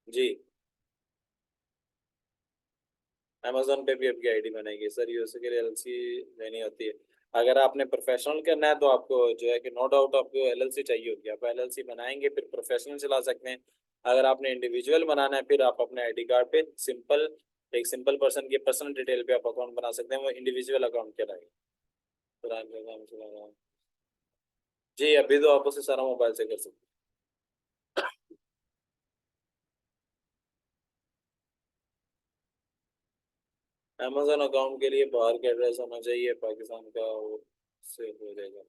जी, अमेजोन पे भी आपकी आईडी बनेगी सर, यूएसए के लिए एलएलसी लेनी होती है। अगर आपने प्रोफेशनल करना है तो आपको जो है कि नो डाउट आपको एलएलसी चाहिए होगी, आप एलएलसी बनाएंगे फिर प्रोफेशनल चला सकते हैं। अगर आपने इंडिविजुअल बनाना है, फिर आप अपने आईडी कार्ड पे सिंपल एक सिंपल पर्सन की पर्सनल डिटेल पे आप अकाउंट बना सकते हैं, वो इंडिविजुअल अकाउंट कहलाएगा। कुरान का काम चला रहा हूँ। जी, अभी तो आप उसे सारा मोबाइल से कर सकते हैं। अमेजोन अकाउंट के लिए बाहर का एड्रेस होना चाहिए पाकिस्तान का, वो से हो जाएगा।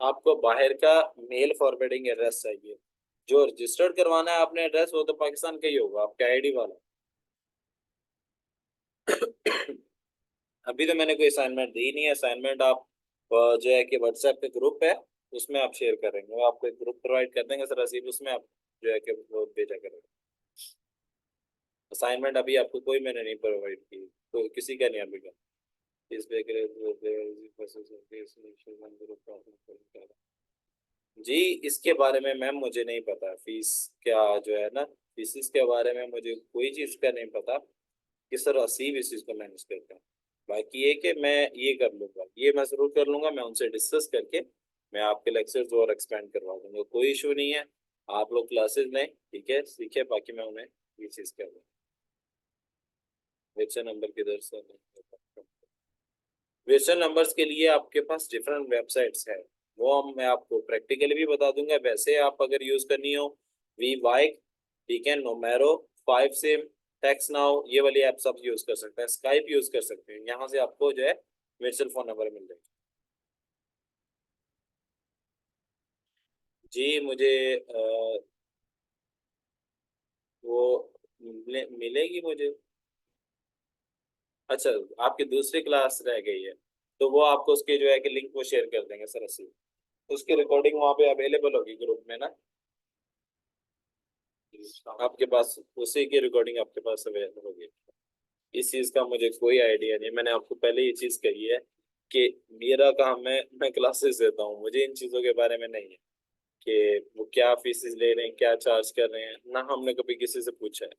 आपको बाहर का मेल फॉरवर्डिंग एड्रेस चाहिए। जो रजिस्टर्ड करवाना है आपने एड्रेस, वो तो पाकिस्तान का ही होगा, आपका आईडी वाला। अभी तो मैंने कोई असाइनमेंट दी नहीं है। असाइनमेंट आप जो है कि व्हाट्सएप पे ग्रुप है, उसमें आप शेयर करेंगे, वो आपको एक ग्रुप प्रोवाइड कर देंगे सर रसीब, उसमें आप जो है कि वो भेजा करेंगे। असाइनमेंट अभी आपको कोई मैंने नहीं प्रोवाइड की, तो किसी का नहीं अभी का। इस पे जी, इसके बारे में मैम मुझे नहीं पता, फीस क्या जो है ना, फीसिस के बारे में मुझे कोई चीज़ का नहीं पता कि सर असीब इस चीज़ को मैनेज करते हैं। बाकी ये कि मैं ये कर लूँगा, ये मैं ज़रूर कर लूँगा, मैं उनसे डिस्कस करके मैं आपके लेक्चर्स और एक्सपेंड करवा दूंगा, कोई इशू नहीं है। आप लोग क्लासेस लें, ठीक है, सीखे, बाकी मैं उन्हें ये चीज़ कर दूँगा। लेक्चर नंबर किधर से क्वेश्चन नंबर्स के लिए आपके पास डिफरेंट वेबसाइट्स है, वो हम मैं आपको प्रैक्टिकली भी बता दूंगा। वैसे आप अगर यूज करनी हो, वी वाइक, ठीक है, नोमेरो, फाइव सिम, टेक्स नाउ, ये वाली ऐप्स आप यूज कर सकते हैं, स्काइप यूज कर सकते हैं, यहाँ से आपको जो है वर्चुअल फोन नंबर मिल जाएगा। जी, मुझे वो मिलेगी मुझे। अच्छा, आपकी दूसरी क्लास रह गई है, तो वो आपको उसके जो है कि लिंक वो शेयर कर देंगे सर असी, उसकी रिकॉर्डिंग वहाँ पे अवेलेबल होगी ग्रुप में ना, आपके पास उसी की रिकॉर्डिंग आपके पास अवेलेबल होगी। इस चीज का मुझे कोई आइडिया नहीं, मैंने आपको पहले ये चीज कही है कि मेरा काम है, मैं क्लासेस देता हूँ, मुझे इन चीजों के बारे में नहीं है। कि वो क्या फीसेस ले रहे हैं, क्या चार्ज कर रहे हैं, ना हमने कभी किसी से पूछा है।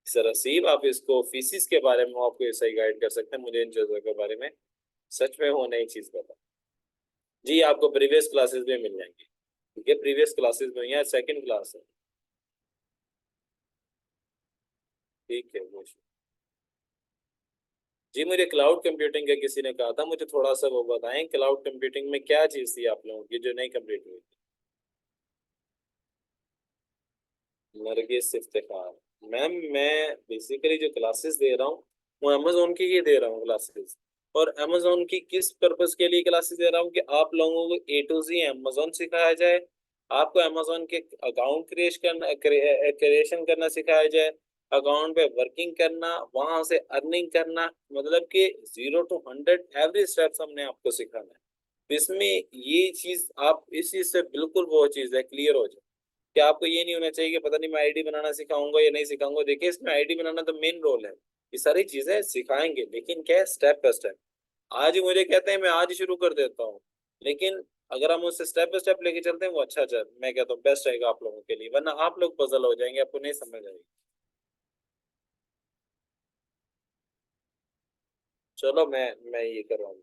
सर असीब, आप इसको फीसिस के बारे में वो आपको ऐसा ही गाइड कर सकते हैं, मुझे इन चीजों के बारे में सच में वो नई चीज पता। जी आपको प्रीवियस क्लासेस भी मिल जाएंगी, ठीक है, प्रीवियस क्लासेस में यहाँ सेकंड क्लास है, ठीक है वो। जी मुझे क्लाउड कंप्यूटिंग का किसी ने कहा था, मुझे थोड़ा सा वो बताएं क्लाउड कंप्यूटिंग में क्या चीज थी आप लोगों की जो नहीं कंप्लीट हुई थी। नरगिस इफ्तिखार। मैम मैं बेसिकली जो क्लासेस दे रहा हूँ वो अमेजोन की ही दे रहा हूँ क्लासेस। और अमेजोन की किस पर्पस के लिए क्लासेस दे रहा हूँ कि आप लोगों को ए टू जी अमेजोन सिखाया जाए, आपको अमेजोन के अकाउंट क्रिएशन करना सिखाया जाए, अकाउंट पे वर्किंग करना, वहां से अर्निंग करना, मतलब कि 0 to 100 एवरी स्टेप्स हमने आपको सिखाना है। तो इसमें ये चीज आप इस चीज से बिल्कुल वो चीज है क्लियर हो जाए कि आपको ये नहीं होना चाहिए कि पता नहीं मैं आईडी बनाना सिखाऊंगा या नहीं सिखाऊंगा। देखिए इसमें आईडी बनाना तो मेन रोल है, ये सारी चीजें सिखाएंगे लेकिन क्या है स्टेप बाय स्टेप। आज ही मुझे कहते हैं मैं आज ही शुरू कर देता हूँ, लेकिन अगर हम उससे स्टेप बाय स्टेप लेके चलते हैं वो अच्छा मैं कहता हूँ बेस्ट रहेगा आप लोगों के लिए, वरना आप लोग पजल हो जाएंगे, आपको नहीं समझ आएगी। चलो मैं ये करवाऊँ,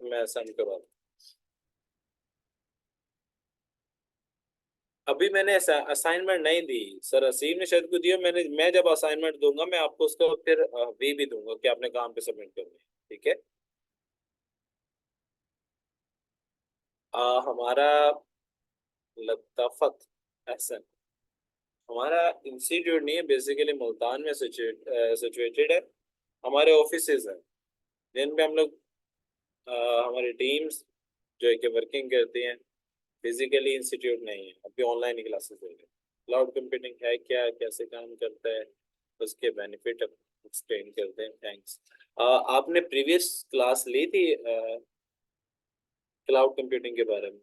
मैं सेंड करवा दूँ। अभी मैंने असाइनमेंट नहीं दी सर, असीम ने शायद को दिया, मैं जब असाइनमेंट दूंगा मैं आपको उसको फिर वे भी दूंगा कि आपने काम पे सबमिट करना है, ठीक है। हमारा लताफत एहसन, हमारा इंस्टीट्यूट नहीं है, बेसिकली मुल्तान में सिचुएटेड है। हमारे ऑफिसेज हैं जिन पे हम लोग हमारी टीम्स जो है कि वर्किंग करती हैं, फिजिकली इंस्टीट्यूट नहीं है। अभी ऑनलाइन ही क्लासेस दे रहे हैं। क्लाउड कंप्यूटिंग है क्या, कैसे काम करता है, उसके बेनिफिट एक्सप्लेन करते हैं। थैंक्स। आपने प्रीवियस क्लास ली थी क्लाउड कंप्यूटिंग के बारे में?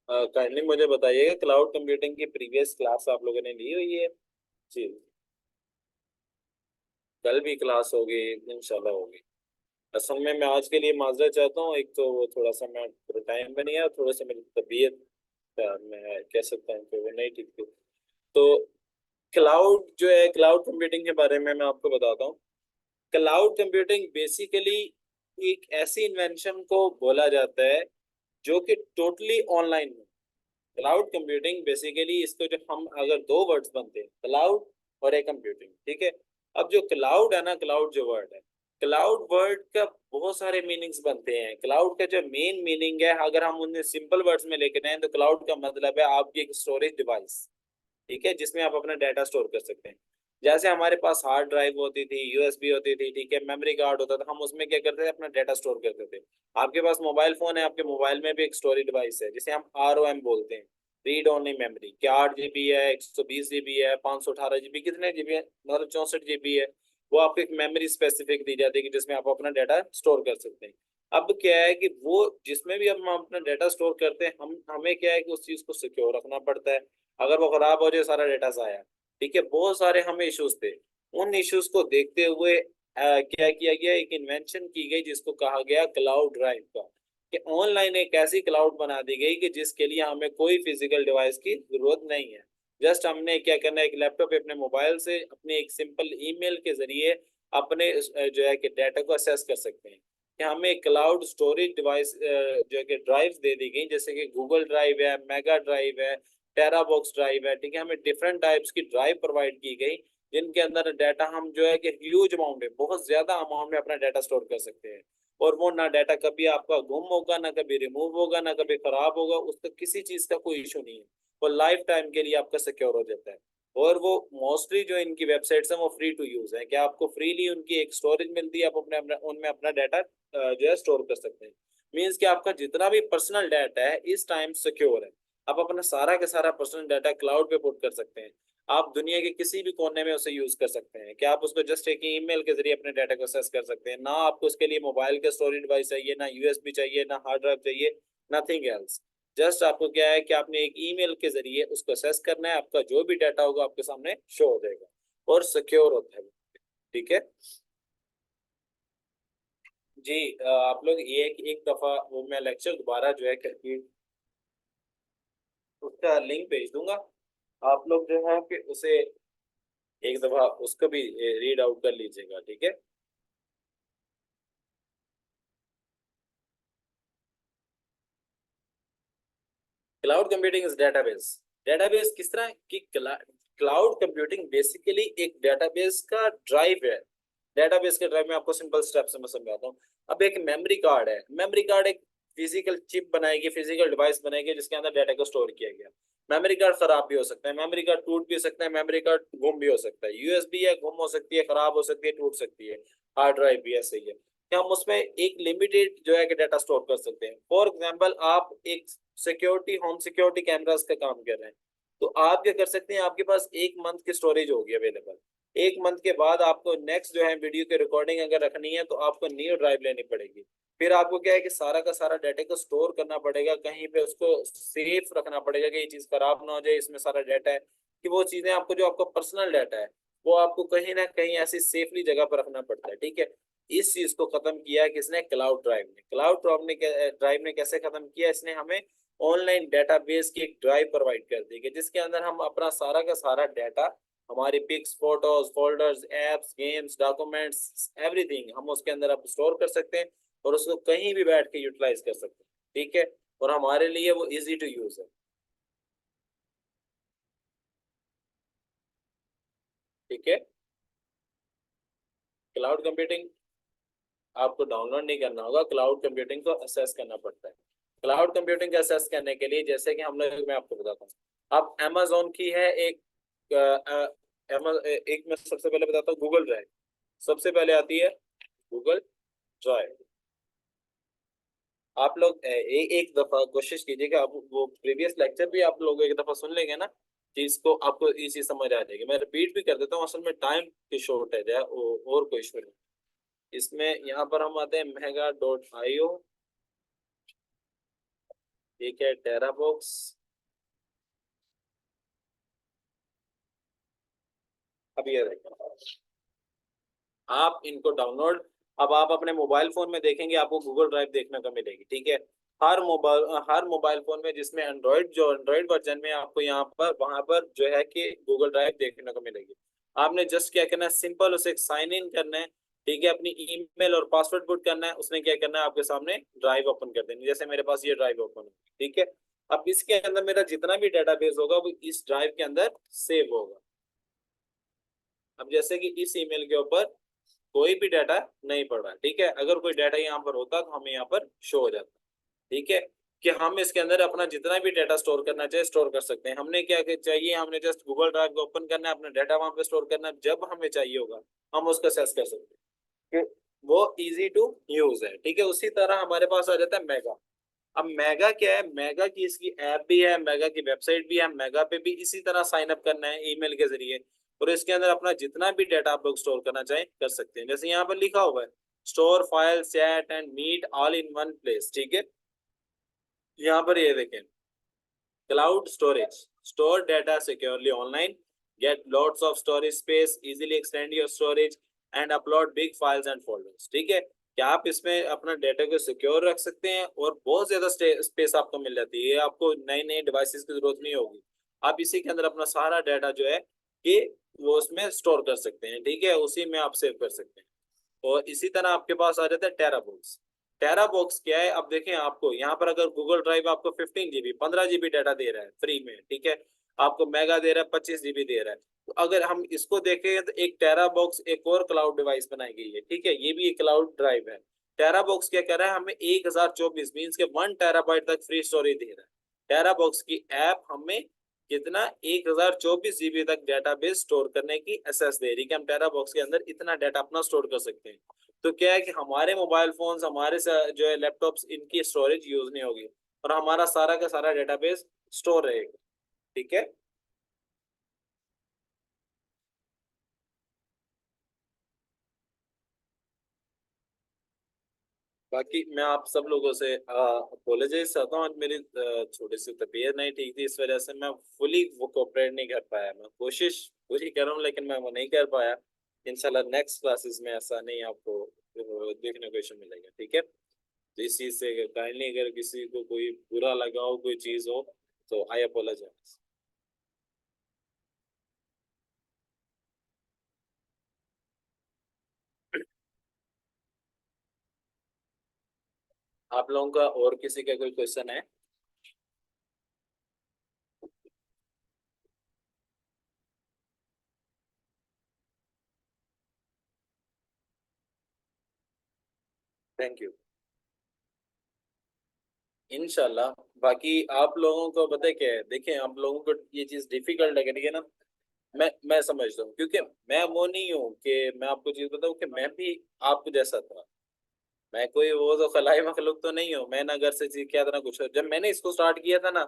काइंडली मुझे बताइएगा क्लाउड कंप्यूटिंग की प्रीवियस क्लास आप लोगों ने ली हुई है? जी, कल भी क्लास होगी, इंशाल्लाह होगी। असल में मैं आज के लिए माजरा चाहता हूँ, एक तो वो थोड़ा सा मैं टाइम पे नहीं आया, थोड़ा सा मेरी तबीयत मैं कह सकता हूँ कि वो नहीं ठीक थी। तो क्लाउड जो है, क्लाउड कंप्यूटिंग के बारे में मैं आपको बताता हूँ। क्लाउड कंप्यूटिंग बेसिकली एक ऐसी इन्वेंशन को बोला जाता है जो कि टोटली ऑनलाइन है। क्लाउड कंप्यूटिंग बेसिकली इसको जो हम अगर दो वर्ड्स बनते हैं क्लाउड और एक कंप्यूटिंग, ठीक है। अब जो क्लाउड है ना, क्लाउड जो वर्ड है, क्लाउड वर्ड का बहुत सारे मीनिंग्स बनते हैं। क्लाउड का जो मेन मीनिंग है अगर हम उन्हें सिंपल वर्ड्स में लेके जाएं तो क्लाउड का मतलब है आपकी एक स्टोरेज डिवाइस, ठीक है, जिसमें आप अपना डाटा स्टोर कर सकते हैं। जैसे हमारे पास हार्ड ड्राइव होती थी, यूएसबी होती थी, ठीक है, मेमोरी कार्ड होता था, हम उसमें क्या करते थे अपना डाटा स्टोर करते थे। आपके पास मोबाइल फोन है, आपके मोबाइल में भी एक स्टोरेज डिवाइस है जिसे हम ROM बोलते हैं, रीड ओनली मेमोरी। क्या 8 GB है, 120 GB है, 518 GB, कितने जीबी है, मतलब 64 GB है, वो आपको एक मेमोरी स्पेसिफिक दी जाती है कि जिसमें आप अपना डाटा स्टोर कर सकते हैं। अब क्या है कि वो जिसमें भी हम अपना डाटा स्टोर करते हैं, हमें क्या है कि उस चीज को सिक्योर रखना पड़ता है। अगर वो खराब हो जाए सारा डेटा जाया, ठीक है, बहुत सारे हमें इश्यूज थे। उन इश्यूज को देखते हुए क्या किया गया, एक इन्वेंशन की गई जिसको कहा गया क्लाउड ड्राइव का, कि ऑनलाइन एक ऐसी क्लाउड बना दी गई कि जिसके लिए हमें कोई फिजिकल डिवाइस की जरूरत नहीं है। जस्ट हमने क्या करना है, एक लैपटॉप पे अपने मोबाइल से अपने एक सिंपल ईमेल के जरिए अपने जो है कि डाटा को असेस कर सकते हैं। कि हमें क्लाउड स्टोरेज डिवाइस जो है कि ड्राइव्स दे दी गई, जैसे कि गूगल ड्राइव है, मेगा ड्राइव है, टेरा बॉक्स ड्राइव है, ठीक है, हमें डिफरेंट टाइप्स की ड्राइव प्रोवाइड की गई जिनके अंदर डाटा हम जो है कि ह्यूज अमाउंट में, बहुत ज्यादा अमाउंट में अपना डाटा स्टोर कर सकते हैं। और वो ना डाटा कभी आपका गुम होगा, ना कभी रिमूव होगा, ना कभी खराब होगा, उसका किसी चीज का कोई इशू नहीं है। वो लाइफ टाइम के लिए आपका सिक्योर हो जाता है। और वो मोस्टली जो इनकी वेबसाइट्स हैं वो फ्री टू यूज है, कि आपको फ्रीली उनकी एक स्टोरेज मिलती है, आप अपने उनमें अपना डाटा जो है स्टोर कर सकते हैं। मीन्स कि आपका जितना भी पर्सनल डाटा है इस टाइम सिक्योर है। आप अपना सारा का सारा पर्सनल डाटा क्लाउड पे पुट कर सकते हैं। आप दुनिया के किसी भी कोने में उसे यूज कर सकते हैं, कि आप उसको जस्ट एक ईमेल के जरिए अपने डाटा को एक्सेस कर सकते हैं। ना आपको उसके लिए मोबाइल का स्टोरेज डिवाइस चाहिए, ना USB चाहिए, ना हार्ड ड्राइव चाहिए, नथिंग एल्स। जस्ट आपको क्या है कि आपने एक ईमेल के जरिए उसको एक्सेस करना है, आपका जो भी डाटा होगा आपके सामने शो हो जाएगा और सिक्योर होता है। ठीक है जी। आप लोग ये एक दफा वो मैं लेक्चर दोबारा जो है करके उसका लिंक भेज दूंगा, आप लोग जो है कि उसे एक दफा उसको भी रीड आउट कर लीजिएगा। ठीक है cloud computing is database. Database किस तरह की, क्लाउड कंप्यूटिंग बेसिकली एक डेटाबेस का ड्राइव है। डेटाबेस के ड्राइव में आपको सिंपल स्टेप से मैं समझाता हूँ। अब एक मेमोरी कार्ड है, मेमोरी कार्ड एक फिजिकल चिप बनाएगी, फिजिकल डिवाइस बनाएगी जिसके अंदर डाटा को स्टोर किया गया। मेमोरी कार्ड खराब भी हो सकता है, मेमोरी कार्ड टूट भी हो सकता है, मेमोरी कार्ड गुम भी हो सकता है, यूएसबी है, गुम हो सकती है, खराब हो सकती है, टूट सकती है। हार्ड ड्राइव भी ऐसे ही है कि हम उसमें एक लिमिटेड जो है कि डाटा स्टोर कर सकते हैं। फॉर एग्जांपल आप एक सिक्योरिटी, होम सिक्योरिटी कैमरास का काम कर रहे हैं, तो आप क्या कर सकते हैं, आपके पास एक मंथ की स्टोरेज होगी अवेलेबल। एक मंथ के बाद आपको नेक्स्ट जो है वीडियो की रिकॉर्डिंग अगर रखनी है तो आपको न्यू ड्राइव लेनी पड़ेगी। फिर आपको क्या है कि सारा का सारा डाटा को स्टोर करना पड़ेगा, कहीं पे उसको सेफ रखना पड़ेगा कि ये चीज खराब ना हो जाए, इसमें सारा डाटा है कि वो चीजें आपको जो आपका पर्सनल डाटा है वो आपको कहीं ना कहीं ऐसी सेफली जगह पर रखना पड़ता है। ठीक है इस चीज को खत्म किया है किसने, क्लाउड ड्राइव ने। क्लाउड ड्राइव ने कैसे खत्म किया, इसने हमें ऑनलाइन डेटाबेस की एक ड्राइव प्रोवाइड कर दी है जिसके अंदर हम अपना सारा का सारा डाटा, हमारी pics, photos, folders, apps, games, documents, everything हम उसके अंदर आप स्टोर कर सकते हैं और उसको कहीं भी बैठ के यूटिलाइज कर सकते हैं। ठीक है और हमारे लिए वो इजी टू यूज है। ठीक है क्लाउड कंप्यूटिंग आपको डाउनलोड नहीं करना होगा, क्लाउड कंप्यूटिंग को असेस करना पड़ता है। क्लाउड कंप्यूटिंग को असेस करने के लिए जैसे कि हम लोग, मैं आपको बताता हूँ। अब अमेजोन की है एक एक मैं सबसे पहले बताता हूँ गूगल ड्राइव। सबसे पहले आती है गूगल ड्राइव। आप लोग एक दफा कोशिश कीजिएगा, आप वो प्रीवियस लेक्चर भी आप लोग एक दफा सुन लेंगे ना, चीज को आपको ये चीज समझ आ जाएगी। मैं रिपीट भी कर देता हूँ, असल में टाइम की शॉर्टेज है और कोई इशू नहीं। इसमें यहाँ पर हम आते हैं mega.io। ठीक है टेरा बॉक्स। अब ये देखो आप इनको डाउनलोड, अब आप अपने मोबाइल फोन में देखेंगे आपको गूगल ड्राइव देखने को मिलेगी। ठीक है हर मोबाइल फोन में जिसमें एंड्रॉइड, जो एंड्रॉइड वर्जन में आपको यहाँ पर वहां पर जो है कि गूगल ड्राइव देखने को मिलेगी। आपने जस्ट क्या करना है, सिंपल उसे साइन इन करना है। ठीक है अपनी ईमेल और पासवर्ड पुट करना है, उसने क्या करना है आपके सामने ड्राइव ओपन कर देनी, जैसे मेरे पास ये ड्राइव ओपन है। ठीक है अब इसके अंदर मेरा जितना भी डेटाबेस होगा वो इस ड्राइव के अंदर सेव होगा। अब जैसे कि इस ईमेल के ऊपर कोई भी डाटा नहीं पड़ रहा है। ठीक है अगर कोई डाटा यहाँ पर होता तो हमें यहाँ पर शो हो जाता। ठीक है कि हम इसके अंदर अपना जितना भी डाटा स्टोर करना चाहिए स्टोर कर सकते हैं। हमने क्या चाहिए, हमने जस्ट गूगल ड्राइव को ओपन करना है, अपना डाटा वहां पे स्टोर करना है, जब हमें चाहिए होगा हम उसको एक्सेस कर सकते हैं कि वो इजी टू यूज है। ठीक है उसी तरह हमारे पास आ जाता है मेगा। अब मेगा क्या है, मेगा की इसकी ऐप भी है, मेगा की वेबसाइट भी है, मेगा पे भी इसी तरह साइन अप करना है ईमेल के जरिए और इसके अंदर अपना जितना भी डाटा आप लोग स्टोर करना चाहें कर सकते हैं। जैसे यहाँ पर लिखा हुआ है store file chat and meet all in one place. ठीक है यहाँ पर ये देखें cloud storage, store data securely online, get lots of storage space, easily extend your storage and upload big files and folders। ठीक है कि आप इसमें अपना डाटा को सिक्योर रख सकते हैं और बहुत ज्यादा स्पेस आपको मिल जाती है, आपको नई नई डिवाइसेस की जरूरत नहीं होगी। आप इसी के अंदर अपना सारा डाटा जो है कि वो उसमें स्टोर कर सकते हैं। ठीक है उसी में आप सेव कर सकते हैं और इसी तरह आपके पास आ जाता है टेरा बॉक्स। टेरा बॉक्स क्या है, अब देखें आपको यहाँ पर अगर गूगल ड्राइव आपको 15 GB 15 GB डाटा दे रहा है फ्री में। ठीक है आपको मेगा दे रहा है 25 GB दे रहा है। तो अगर हम इसको देखें तो एक टेरा बॉक्स एक और क्लाउड डिवाइस बनाई गई है। ठीक है ये भी एक क्लाउड ड्राइव है। टेरा बॉक्स क्या कर रहा है, हमें 1024 मीन्स के 1 TB तक फ्री स्टोरेज दे रहा है। टेरा बॉक्स की ऐप हमें कितना 1024 GB तक डेटाबेस स्टोर करने की एक्सेस दे रही है कि हम टेरा बॉक्स के अंदर इतना डाटा अपना स्टोर कर सकते हैं। तो क्या है कि हमारे मोबाइल फोन्स, हमारे जो है लैपटॉप्स, इनकी स्टोरेज यूज नहीं होगी और हमारा सारा का सारा डेटाबेस स्टोर रहेगा। ठीक है बाकी मैं आप सब लोगों से अपोलोजाइज चाहता हूँ। आज मेरी छोटी सी तबीयत नहीं ठीक थी, इस वजह से मैं फुली वो कोऑपरेट नहीं कर पाया। मैं कोशिश पूरी कर रहा हूँ लेकिन मैं वो नहीं कर पाया। इंशाल्लाह नेक्स्ट क्लासेस में ऐसा नहीं आपको देखने को मिलेगा, ठीक है। तो इस चीज से काइंडली अगर किसी को कोई बुरा लगा हो, कोई चीज हो, तो आई अपोलोजाइज। आप लोगों का और किसी का कोई क्वेश्चन है? Thank you. इंशाल्लाह। बाकी आप लोगों को पता है क्या है, देखें आप लोगों को ये चीज डिफिकल्ट लग रही है ना, मैं समझता हूँ, क्योंकि मैं वो नहीं हूँ कि मैं आपको चीज बताऊँ कि मैं भी आपको जैसा था। मैं कोई वो तो खलाई मखलूक तो नहीं हूँ। मैं ना घर से सीख के आता ना कुछ। जब मैंने इसको स्टार्ट किया था ना,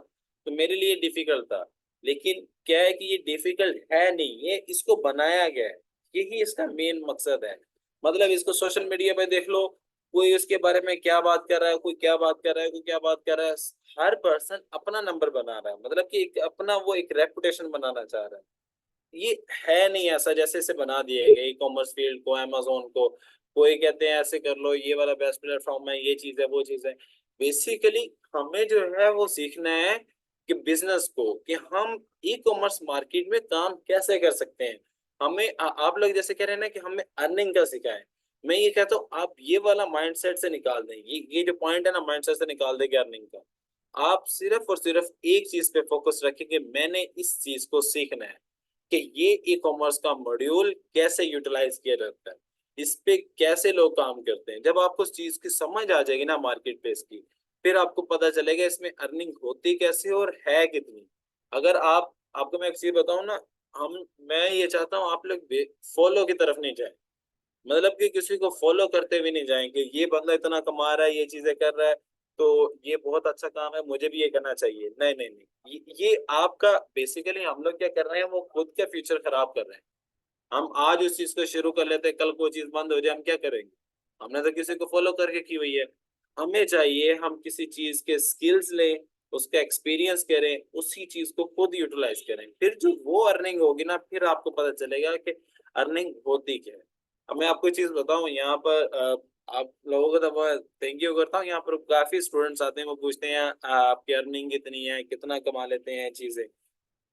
तो मेरे लिए डिफिकल्ट था। लेकिन क्या है कि ये डिफिकल्ट है नहीं, ये इसको बनाया गया है। यही इसका मेन मकसद है। मतलब इसको सोशल मीडिया पे देख लो, कोई उसके बारे में क्या बात कर रहा है, कोई क्या बात कर रहा है, कोई क्या बात कर रहा है। हर पर्सन अपना नंबर बना रहा है, मतलब कि एक अपना वो एक रेपुटेशन बनाना चाह रहा है। ये है नहीं ऐसा जैसे इसे बना दिया गया ई कॉमर्स फील्ड को, अमेजोन को। कोई कहते हैं ऐसे कर लो, ये वाला बेस्ट प्लेटफॉर्म है, ये चीज है, वो चीज है। बेसिकली हमें जो है वो सीखना है कि बिजनेस को, कि हम ई कॉमर्स मार्केट में काम कैसे कर सकते हैं। हमें आप लोग जैसे कह रहे हैं ना कि हमें अर्निंग का सिखाएं। मैं ये कहता हूँ आप ये वाला माइंडसेट से निकाल दें, ये जो पॉइंट है ना, माइंडसेट से निकाल देंगे अर्निंग का। आप सिर्फ और सिर्फ एक चीज पे फोकस रखें कि मैंने इस चीज को सीखना है, कि ये ई कॉमर्स का मॉड्यूल कैसे यूटिलाइज किया जाता है, इस पे कैसे लोग काम करते हैं। जब आपको उस चीज की समझ आ जाएगी ना मार्केट प्लेस की, फिर आपको पता चलेगा इसमें अर्निंग होती कैसे और है कितनी। अगर आप, आपको मैं एक चीज बताऊं ना, हम मैं ये चाहता हूँ आप लोग फॉलो की तरफ नहीं जाए। मतलब कि किसी को फॉलो करते हुए नहीं जाएंगे, ये बंदा इतना कमा रहा है, ये चीजें कर रहा है, तो ये बहुत अच्छा काम है, मुझे भी ये करना चाहिए। नहीं नहीं नहीं, ये आपका बेसिकली हम लोग क्या कर रहे हैं, वो खुद का फ्यूचर खराब कर रहे हैं। हम आज उस चीज को शुरू कर लेते हैं, कल को चीज बंद हो जाए, हम क्या करेंगे? हमने तो किसी को फॉलो करके की हुई है। हमें चाहिए हम किसी चीज के स्किल्स लें, उसका एक्सपीरियंस करें, उसी चीज को खुद यूटिलाइज करें, फिर जो वो अर्निंग होगी ना, फिर आपको पता चलेगा कि अर्निंग होती क्या है। अब मैं आपको एक चीज बताऊं यहाँ पर, आप लोगों को तो मैं थैंक यू करता हूँ। यहाँ पर काफी स्टूडेंट्स आते हैं, वो पूछते हैं आपकी अर्निंग कितनी है, कितना कमा लेते हैं चीजें।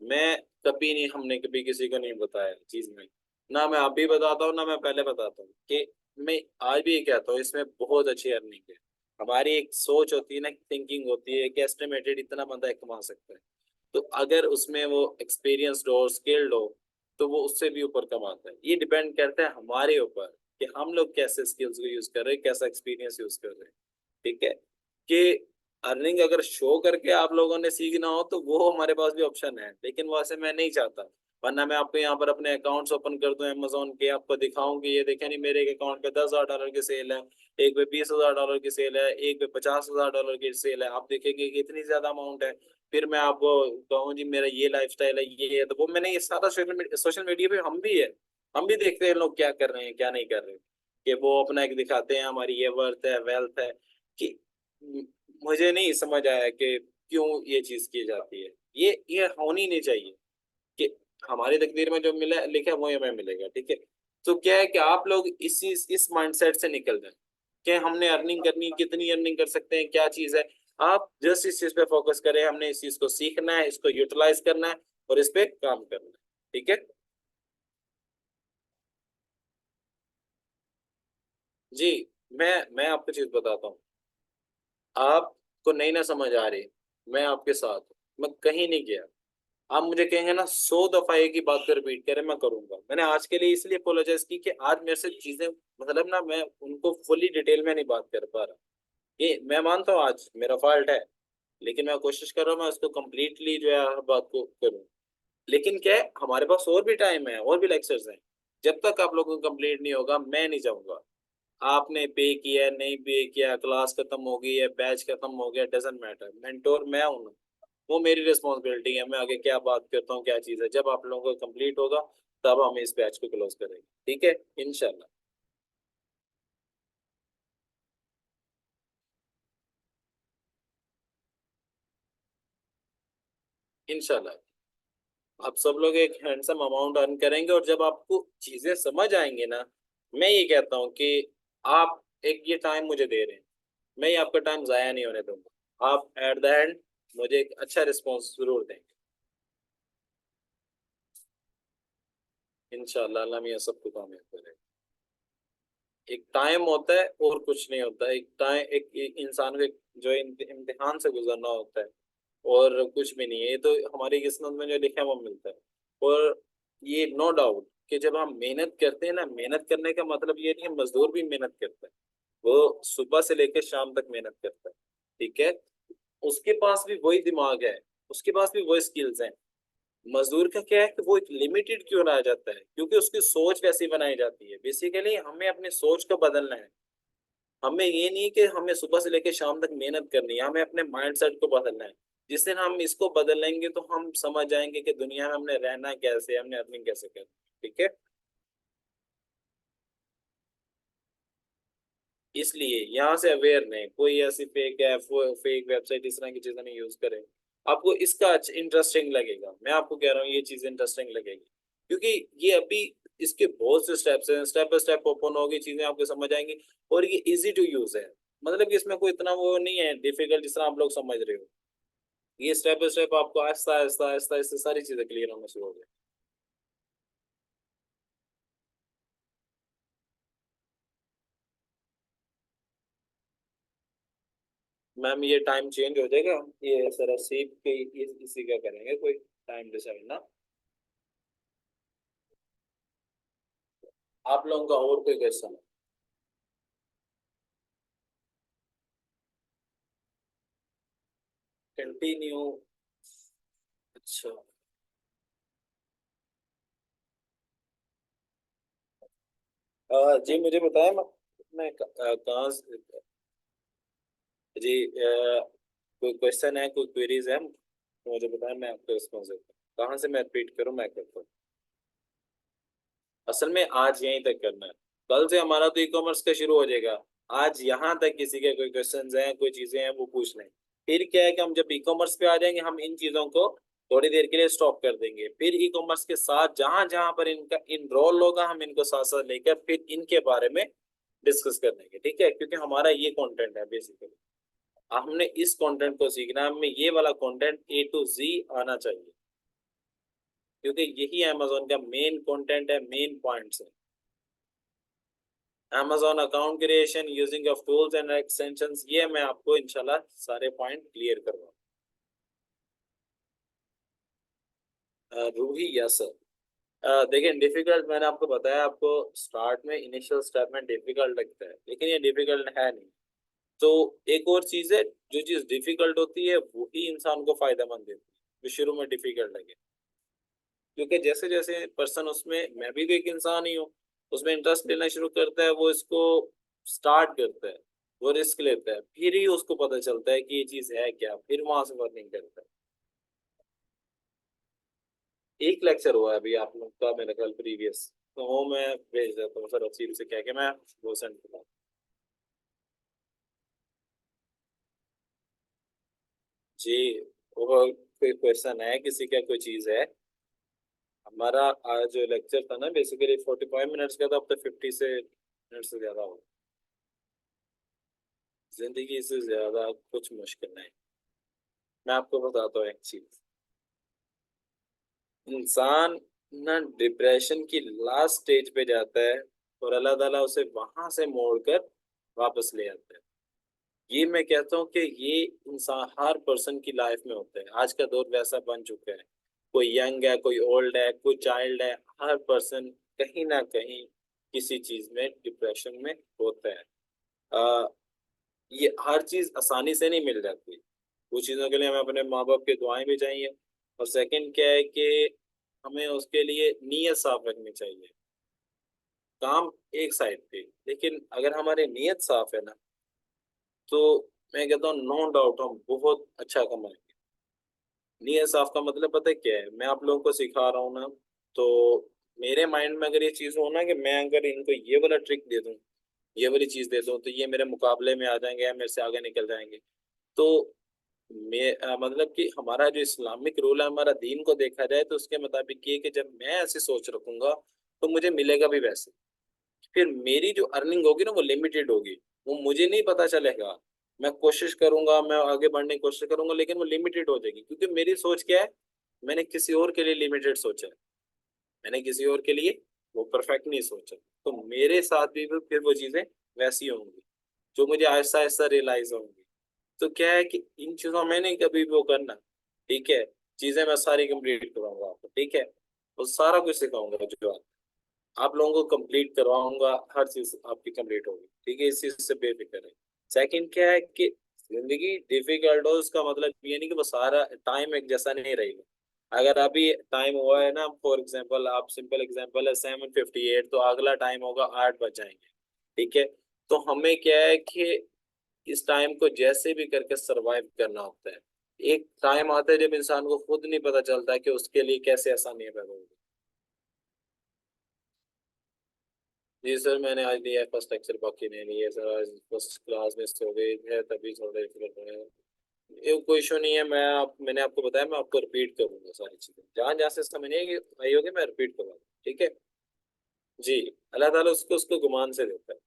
मैं कभी नहीं, हमने कभी किसी को नहीं बताया चीज में। ना मैं अभी बताता हूँ, ना मैं पहले बताता हूँ कि मैं आज भी ये कहता हूँ इसमें बहुत अच्छी अर्निंग है। हमारी एक सोच होती है ना, थिंकिंग होती है कि एस्टिमेटेड इतना बंदा कमा सकता है। तो अगर उसमें वो एक्सपीरियंस्ड हो, स्किल्ड हो, तो वो उससे भी ऊपर कमाता है। ये डिपेंड करता है हमारे ऊपर कि हम लोग कैसे स्किल्स को यूज कर रहे हैं, कैसा एक्सपीरियंस यूज कर रहे हैं। ठीक है। कि अर्निंग अगर शो करके आप लोगों ने सीखना हो तो वो हमारे पास भी ऑप्शन है, लेकिन वैसे मैं नहीं चाहता। वरना मैं आपको यहाँ पर अपने अकाउंट्स ओपन कर दूं अमेजोन के, आपको दिखाऊं कि ये देखें नहीं, मेरे एक अकाउंट पे $10,000 की सेल है, एक पे $20,000 की सेल है, एक पे $50,000 की सेल है। आप देखेंगे कि इतनी ज्यादा अमाउंट है। फिर मैं आपको कहूँ जी मेरा ये लाइफस्टाइल है, ये है, तो वो मैंने ये सारा सोशल मीडिया पे हम भी है। हम भी देखते हैं लोग क्या कर रहे हैं, क्या नहीं कर रहे, कि वो अपना एक दिखाते हैं हमारी ये वर्थ है, वेल्थ है। कि मुझे नहीं समझ आया कि क्यों ये चीज की जाती है। ये होनी नहीं चाहिए कि हमारी तकदीर में जो मिला लिखा है वो हमें मिलेगा, ठीक है। तो क्या है कि आप लोग इस माइंडसेट से निकल जाए कि हमने अर्निंग करनी, कितनी अर्निंग कर सकते हैं, क्या चीज है। आप जस्ट इस चीज पे फोकस करें, हमने इस चीज को सीखना है, इसको यूटिलाइज करना है और इस पे काम करना है, ठीक है। जी। मैं आपको चीज बताता हूँ। आपको नहीं ना समझ आ रही, मैं आपके साथ हूँ। मैं कहीं नहीं गया। आप मुझे कहेंगे ना 100 दफा एक ही बात को रिपीट करें, मैं करूंगा। मैंने आज के लिए इसलिए अपोलोजाइज की कि आज मेरे से चीजें, मतलब ना मैं उनको फुली डिटेल में नहीं बात कर पा रहा। ये मैं मानता हूँ आज मेरा फॉल्ट है, लेकिन मैं कोशिश कर रहा हूँ मैं उसको कम्प्लीटली जो है हर बात को करूँ। लेकिन क्या है, हमारे पास और भी टाइम है, और भी लेक्चर्स हैं। जब तक आप लोगों को कंप्लीट नहीं होगा मैं नहीं जाऊंगा। आपने पे किया, नहीं पे किया, क्लास खत्म हो गई है, बैच खत्म हो गया, डजेंट मैटर, मेंटोर मैं हूँ ना। वो मेरी रिस्पॉन्सिबिलिटी है, मैं आगे क्या बात करता हूँ, क्या चीज़ है। जब आप लोगों को कंप्लीट होगा तब हम इस बैच को क्लोज करेंगे, ठीक है, इंशाल्लाह। इंशाल्लाह आप सब लोग एक हैंडसम अमाउंट अर्न करेंगे, और जब आपको चीजें समझ आएंगे ना, मैं ये कहता हूँ कि आप एक ये टाइम मुझे दे रहे हैं, मैं ये आपका टाइम जाया नहीं होने दूंगा, आप एट द एंड मुझे एक अच्छा रिस्पॉन्स जरूर देंगे। इंशाल्लाह अल्लाह मियां सबको कामयाब करेगा। एक टाइम होता है और कुछ नहीं होता, एक टाइम एक इंसान को जो इम्तिहान से गुजरना होता है, और कुछ भी नहीं है, ये तो हमारी किस्मत में जो लिखा है वो मिलता है। और ये नो डाउट कि जब हम मेहनत करते हैं ना, मेहनत करने का मतलब ये नहीं है, मजदूर भी मेहनत करता है, वो सुबह से लेकर शाम तक मेहनत करता है, ठीक है, उसके पास भी वही दिमाग है, उसके पास भी वही स्किल्स हैं। मजदूर का क्या है कि वो एक लिमिटेड क्यों रह जाता है, क्योंकि उसकी सोच वैसी बनाई जाती है। बेसिकली हमें अपनी सोच को बदलना है। हमें ये नहीं कि हमें सुबह से लेकर शाम तक मेहनत करनी है, हमें अपने माइंड सेट को बदलना है। जिस दिन हम इसको बदल लेंगे तो हम समझ जाएंगे कि दुनिया में हमने रहना कैसे है, हमने अर्निंग कैसे करनी है, ठीक है। इसलिए यहाँ से अवेयर नहीं, कोई ऐसी फेक ऐप फेक वेबसाइट इस तरह की चीजें नहीं यूज करें। आपको इसका इंटरेस्टिंग लगेगा, मैं आपको कह रहा हूँ ये चीज इंटरेस्टिंग लगेगी, क्योंकि ये अभी इसके बहुत से स्टेप्स हैं, स्टेप बाय स्टेप ओपन होगी, चीजें आपको समझ आएंगी, और ये इजी टू यूज है। मतलब कि इसमें कोई इतना वो नहीं है डिफिकल्ट जिस तरह आप लोग समझ रहे हो। ये स्टेप बाय स्टेप आपको आहिस्ता आहिस्ता आहिस्ता इससे सारी चीजें क्लियर होना शुरू हो जाए। मैम ये टाइम चेंज हो जाएगा, ये सर रसीब के इसी का करेंगे कोई टाइम डिसाइड ना। आप लोगों का और कोई क्वेश्चन है? कंटिन्यू। अच्छा। जी मुझे बताया, मैं कहाँ से, जी कोई क्वेश्चन है, कोई क्वेरीज है तो मुझे बताएं, मैं आपको रिस्पॉन्स देता हूँ। कहाँ से मैं रिपीट करूँ, मैं करता हूँ। असल में आज यहीं तक करना है, कल से हमारा तो ई कॉमर्स का शुरू हो जाएगा। आज यहाँ तक किसी के कोई क्वेश्चंस हैं, कोई चीजें हैं, वो पूछ लें। फिर क्या है कि हम जब ई कॉमर्स पे आ जाएंगे, हम इन चीजों को थोड़ी देर के लिए स्टॉप कर देंगे, फिर ई कॉमर्स के साथ जहां जहां पर इनका इनरोल होगा, हम इनको साथ साथ लेकर फिर इनके बारे में डिस्कस कर लेंगे, ठीक है, क्योंकि हमारा ये कंटेंट है बेसिकली। हमने इस कंटेंट को सीखना है, हमें ये वाला कंटेंट A to Z आना चाहिए, क्योंकि यही अमेजोन का मेन कंटेंट है, मेन पॉइंट्स है। Amazon account creation using of tools and extensions, ये मैं आपको इंशाल्लाह सारे पॉइंट क्लियर करवाऊँ। Roohi yes sir. देखिए डिफिकल्ट मैंने आपको बताया, आपको स्टार्ट में इनिशियल स्टेप में डिफिकल्ट लगता है, लेकिन ये डिफिकल्ट है नहीं। तो एक और चीज है, जो चीज डिफिकल्ट होती है वही इंसान को फायदेमंद देती है, जो शुरू में डिफिकल्ट लगे। क्योंकि जैसे जैसे पर्सन उसमें, मैं भी तो एक इंसान ही हूँ, उसमें इंटरेस्ट लेना शुरू करता है, वो इसको स्टार्ट करता है, वो रिस्क लेता है, फिर ही उसको पता चलता है कि ये चीज है क्या, फिर वहां से वर्निंग करता है। एक लेक्चर हुआ है अभी आप लोग का मेरे ख्याल प्रीवियस, तो वो मैं भेज देता हूँ सर असीम से कह के, मैं वो सेंड करता हूँ। जी वो कोई क्वेश्चन है, किसी का कोई चीज है। हमारा आज जो लेक्चर था ना बेसिकली 45 मिनट्स का था, अब तो 50 मिनट से ज्यादा हो। जिंदगी से ज्यादा कुछ मुश्किल नहीं। मैं आपको बताता हूँ एक चीज, इंसान ना डिप्रेशन की लास्ट स्टेज पे जाता है, और अल्लाह ताला उसे वहां से मोड़कर वापस ले आता है। ये मैं कहता हूँ कि ये इंसान हर पर्सन की लाइफ में होता है, आज का दौर वैसा बन चुका है। कोई यंग है, कोई ओल्ड है, कोई चाइल्ड है, हर पर्सन कहीं ना कहीं किसी चीज में डिप्रेशन में होता है। आ, ये हर चीज आसानी से नहीं मिल जाती, कुछ चीजों के लिए हमें अपने माँ बाप की दुआएं भी चाहिए, और सेकंड क्या है कि हमें उसके लिए नीयत साफ रखनी चाहिए। काम एक साइड पे, लेकिन अगर हमारी नीयत साफ है ना, तो मैं कहता हूँ नो डाउट हम बहुत अच्छा कमाएंगे। नीयत साफ का मतलब पता है क्या है, मैं आप लोगों को सिखा रहा हूँ ना, तो मेरे माइंड में अगर ये चीज हो ना कि मैं अगर इनको ये वाला ट्रिक दे दूं, ये वाली चीज दे दूं, तो ये मेरे मुकाबले में आ जाएंगे या मेरे से आगे निकल जाएंगे, तो मतलब कि हमारा जो इस्लामिक रूल है, हमारा दीन को देखा जाए तो उसके मुताबिक ये कि जब मैं ऐसी सोच रखूंगा तो मुझे मिलेगा भी वैसे। फिर मेरी जो अर्निंग होगी ना वो लिमिटेड होगी, वो मुझे नहीं पता चलेगा। मैं कोशिश करूंगा, मैं आगे बढ़ने की कोशिश करूंगा, लेकिन वो लिमिटेड हो जाएगी, क्योंकि मेरी सोच क्या है, मैंने किसी और के लिए लिमिटेड सोचा है। मैंने किसी और के लिए वो परफेक्ट नहीं सोचा, तो मेरे साथ भी फिर वो चीजें वैसी होंगी जो मुझे आहिस्ता आहिस्ता रियलाइज होंगी। तो क्या है कि इन चीजों में नहीं कभी भी वो करना, ठीक है। चीजें मैं सारी कंप्लीट करवाऊंगा आपको, ठीक है। वो सारा कुछ सिखाऊंगा जो आप लोगों को कंप्लीट करवाऊंगा, हर चीज आपकी कंप्लीट होगी, ठीक है। इस चीज से बेफिक्र है। सेकंड क्या है कि जिंदगी डिफिकल्ट हो उसका मतलब ये नहीं कि वो सारा टाइम एक जैसा नहीं रहेगा। अगर अभी टाइम हुआ है ना, फॉर एग्जांपल, आप सिंपल एग्जांपल है 7:58, तो अगला टाइम होगा 8 बज जाएंगे, ठीक है। तो हमें क्या है कि इस टाइम को जैसे भी करके सरवाइव करना होता है। एक टाइम आता है जब इंसान को खुद नहीं पता चलता कि उसके लिए कैसे आसानियां पैदा होगी। जी सर, मैंने आज लिया है, फर्स्ट लेक्चर बाकी नहीं लिया सर। आज फर्स्ट क्लास मिस हो गई है, तभी थोड़ा डिफिकल्ट है। ये कोई इशू नहीं है। मैंने आपको बताया, मैं आपको रिपीट करूंगा सारी चीजें, जहाँ जहाँ से समझ नहीं आई होगी मैं रिपीट करूंगा, ठीक है। जी। अल्लाह ताला उसको उसको गुमान से देता है।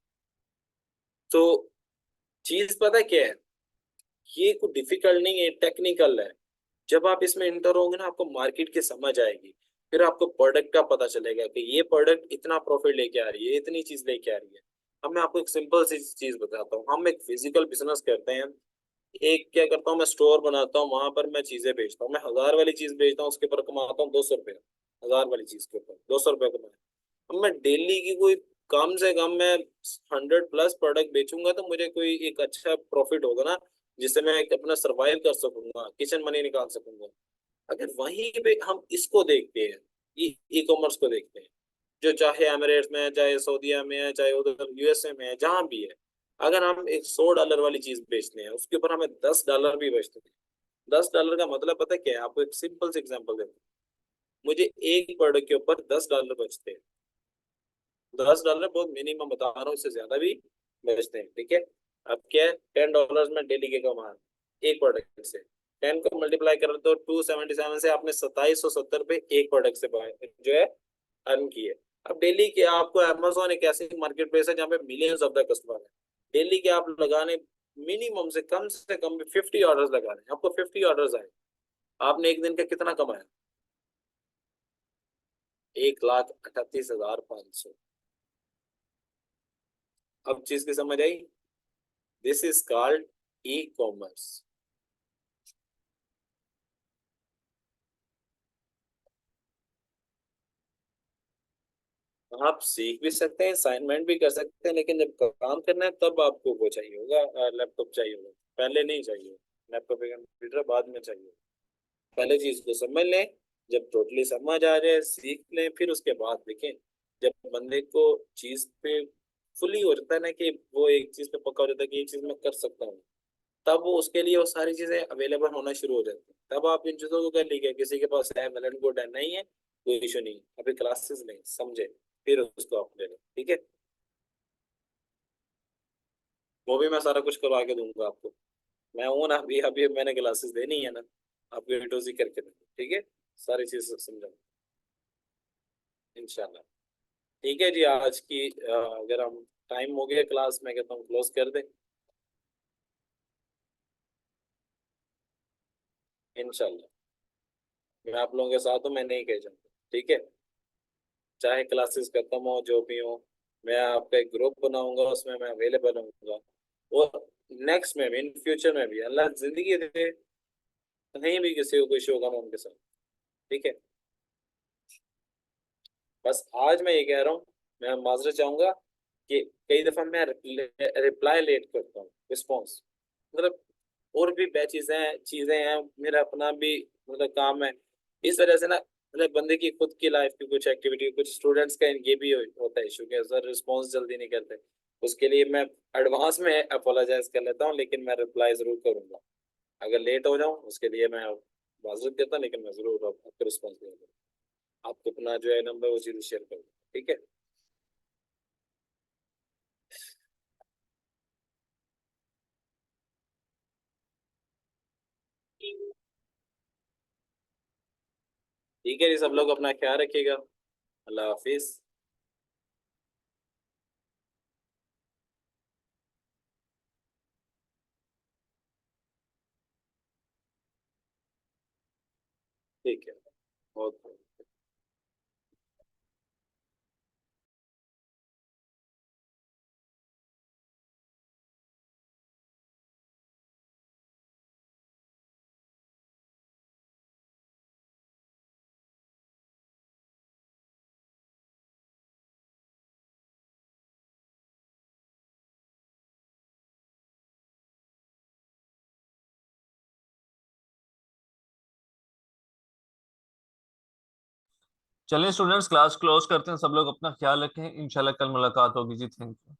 तो चीज पता क्या है, ये कोई डिफिकल्ट नहीं है, टेक्निकल है। जब आप इसमें इंटर होंगे ना, आपको मार्केट की समझ आएगी। फिर आपको प्रोडक्ट का पता चलेगा कि ये प्रोडक्ट इतना प्रॉफिट लेके आ रही है, इतनी चीज लेके आ रही है। अब मैं आपको एक सिंपल सी चीज बताता हूँ। हम एक फिजिकल बिजनेस करते हैं। एक क्या करता हूँ, मैं स्टोर बनाता हूँ, वहां पर मैं चीजें बेचता हूँ। मैं 1000 वाली चीज बेचता हूँ, उसके ऊपर कमाता हूँ 200 रुपये। 1000 वाली चीज के ऊपर 200 रुपये कमाए। अब मैं डेली की कोई कम से कम मैं 100+ प्रोडक्ट बेचूंगा, तो मुझे कोई एक अच्छा प्रॉफिट होगा ना, जिससे मैं एक अपना सरवाइव कर सकूंगा, किचन मनी निकाल सकूंगा। अगर वहीं पे हम इसको देखते हैं, ई कॉमर्स को देखते हैं, जो चाहे एमिरेट्स में है, चाहे सऊदीया में है, चाहे उधर यूएसए में है, जहां भी है। अगर हम एक $100 वाली चीज बेचते हैं, उसके ऊपर हमें $10 भी बचते हैं। $10 का मतलब पता है क्या है? आपको एक सिंपल से एग्जांपल देता हूँ। मुझे एक प्रोडक्ट के ऊपर $10 बचते हैं। $10 बहुत मिनिमम बता रहा हूँ, इससे ज्यादा भी बचते हैं, ठीक है। अब क्या है, $10 में डेली के कमा एक प्रोडक्ट से। 10 को मल्टीप्लाई कर तो 277 से आपने 2770 एक प्रोडक्ट से जो है अर्न की है। अब डेली के आपको अमेजोन एक ऐसी मार्केट प्लेस है जहाँ पे मिलियंस ऑफ द कस्टमर है। डेली के आप लगाने मिनिमम से कम भी 50 ऑर्डर्स लगा रहे हैं, आपको 50 ऑर्डर्स आए। आपने एक दिन का कितना कमाया? 1,38,500। अब चीज की समझ आई? This is called E commerce. आप सीख भी सकते हैं, असाइनमेंट भी कर सकते हैं, लेकिन जब काम करना है तब आपको वो चाहिए होगा, लैपटॉप चाहिए होगा। पहले नहीं चाहिए। लैपटॉप या कंप्यूटर बाद में चाहिए। पहले चीज को समझ लें। जब टोटली समझ आ जाए, सीख लें, फिर उसके बाद देखें। जब बंदे को चीज पे फुली हो जाता है ना, कि वो एक चीज पे पक्का हो जाता है कि ये चीज मैं कर सकता हूँ, तब वो उसके लिए वो सारी चीजें अवेलेबल होना शुरू हो जाती है। तब आप इन चीजों को कर लीजिए। किसी के पास है, वेल एंड गुड है, नहीं है कोई इशू नहीं। अभी क्लासेस नहीं समझे, फिर उसको आप ले लो, ठीक है। वो भी मैं सारा कुछ करवा के दूंगा आपको। मैं हूं ना, अभी अभी मैंने क्लासेस देनी है ना, आपको ए टू ज़ेड करके दूंगा, ठीक है। सारी चीज समझाऊंगा इंशाल्लाह। ठीक है जी। आज की अगर हम टाइम हो गया क्लास में, कहता हूँ क्लोज कर दें इंशाल्लाह। मैं आप लोगों के साथ हूँ, मैं नहीं कह जाऊंगा, ठीक है। चाहे क्लासेस खत्म हो, जो भी हो, मैं आपका एक ग्रुप बनाऊंगा, उसमें मैं अवेलेबल रहूंगा। और नेक्स्ट में भी, इन फ्यूचर में भी, अल्लाह जिंदगी दे, कहीं भी किसी को कोई इशू होगा मैं उनके साथ, ठीक है। बस आज मैं ये कह रहा हूँ, मैं माजरत चाहूंगा कि कई दफा मैं रिप्लाई लेट करता हूँ, रिस्पॉन्स, मतलब और भी चीजें चीजें हैं, मेरा अपना भी मतलब काम है। इस वजह से ना, मतलब बंदे की खुद की लाइफ की कुछ एक्टिविटी, कुछ स्टूडेंट्स का ये भी होता है इशू कि सर रिस्पॉन्स जल्दी नहीं करते। उसके लिए मैं एडवांस में अपोलोजाइज कर लेता हूँ, लेकिन मैं रिप्लाई जरूर करूंगा। अगर लेट हो जाऊँ उसके लिए मैं माजरत करता हूँ, लेकिन मैं जरूर आपको रिस्पॉन्स दूंगा। आपको अपना जो है नंबर वो चीज़ शेयर करूंगा, ठीक है। ठीक है जी, सब लोग अपना ख्याल रखिएगा। अल्लाह हाफिज। ठीक है। ओके। चलिए स्टूडेंट्स, क्लास क्लोज करते हैं। सब लोग अपना ख्याल रखें, इंशाल्लाह कल मुलाकात होगी जी। Thank you.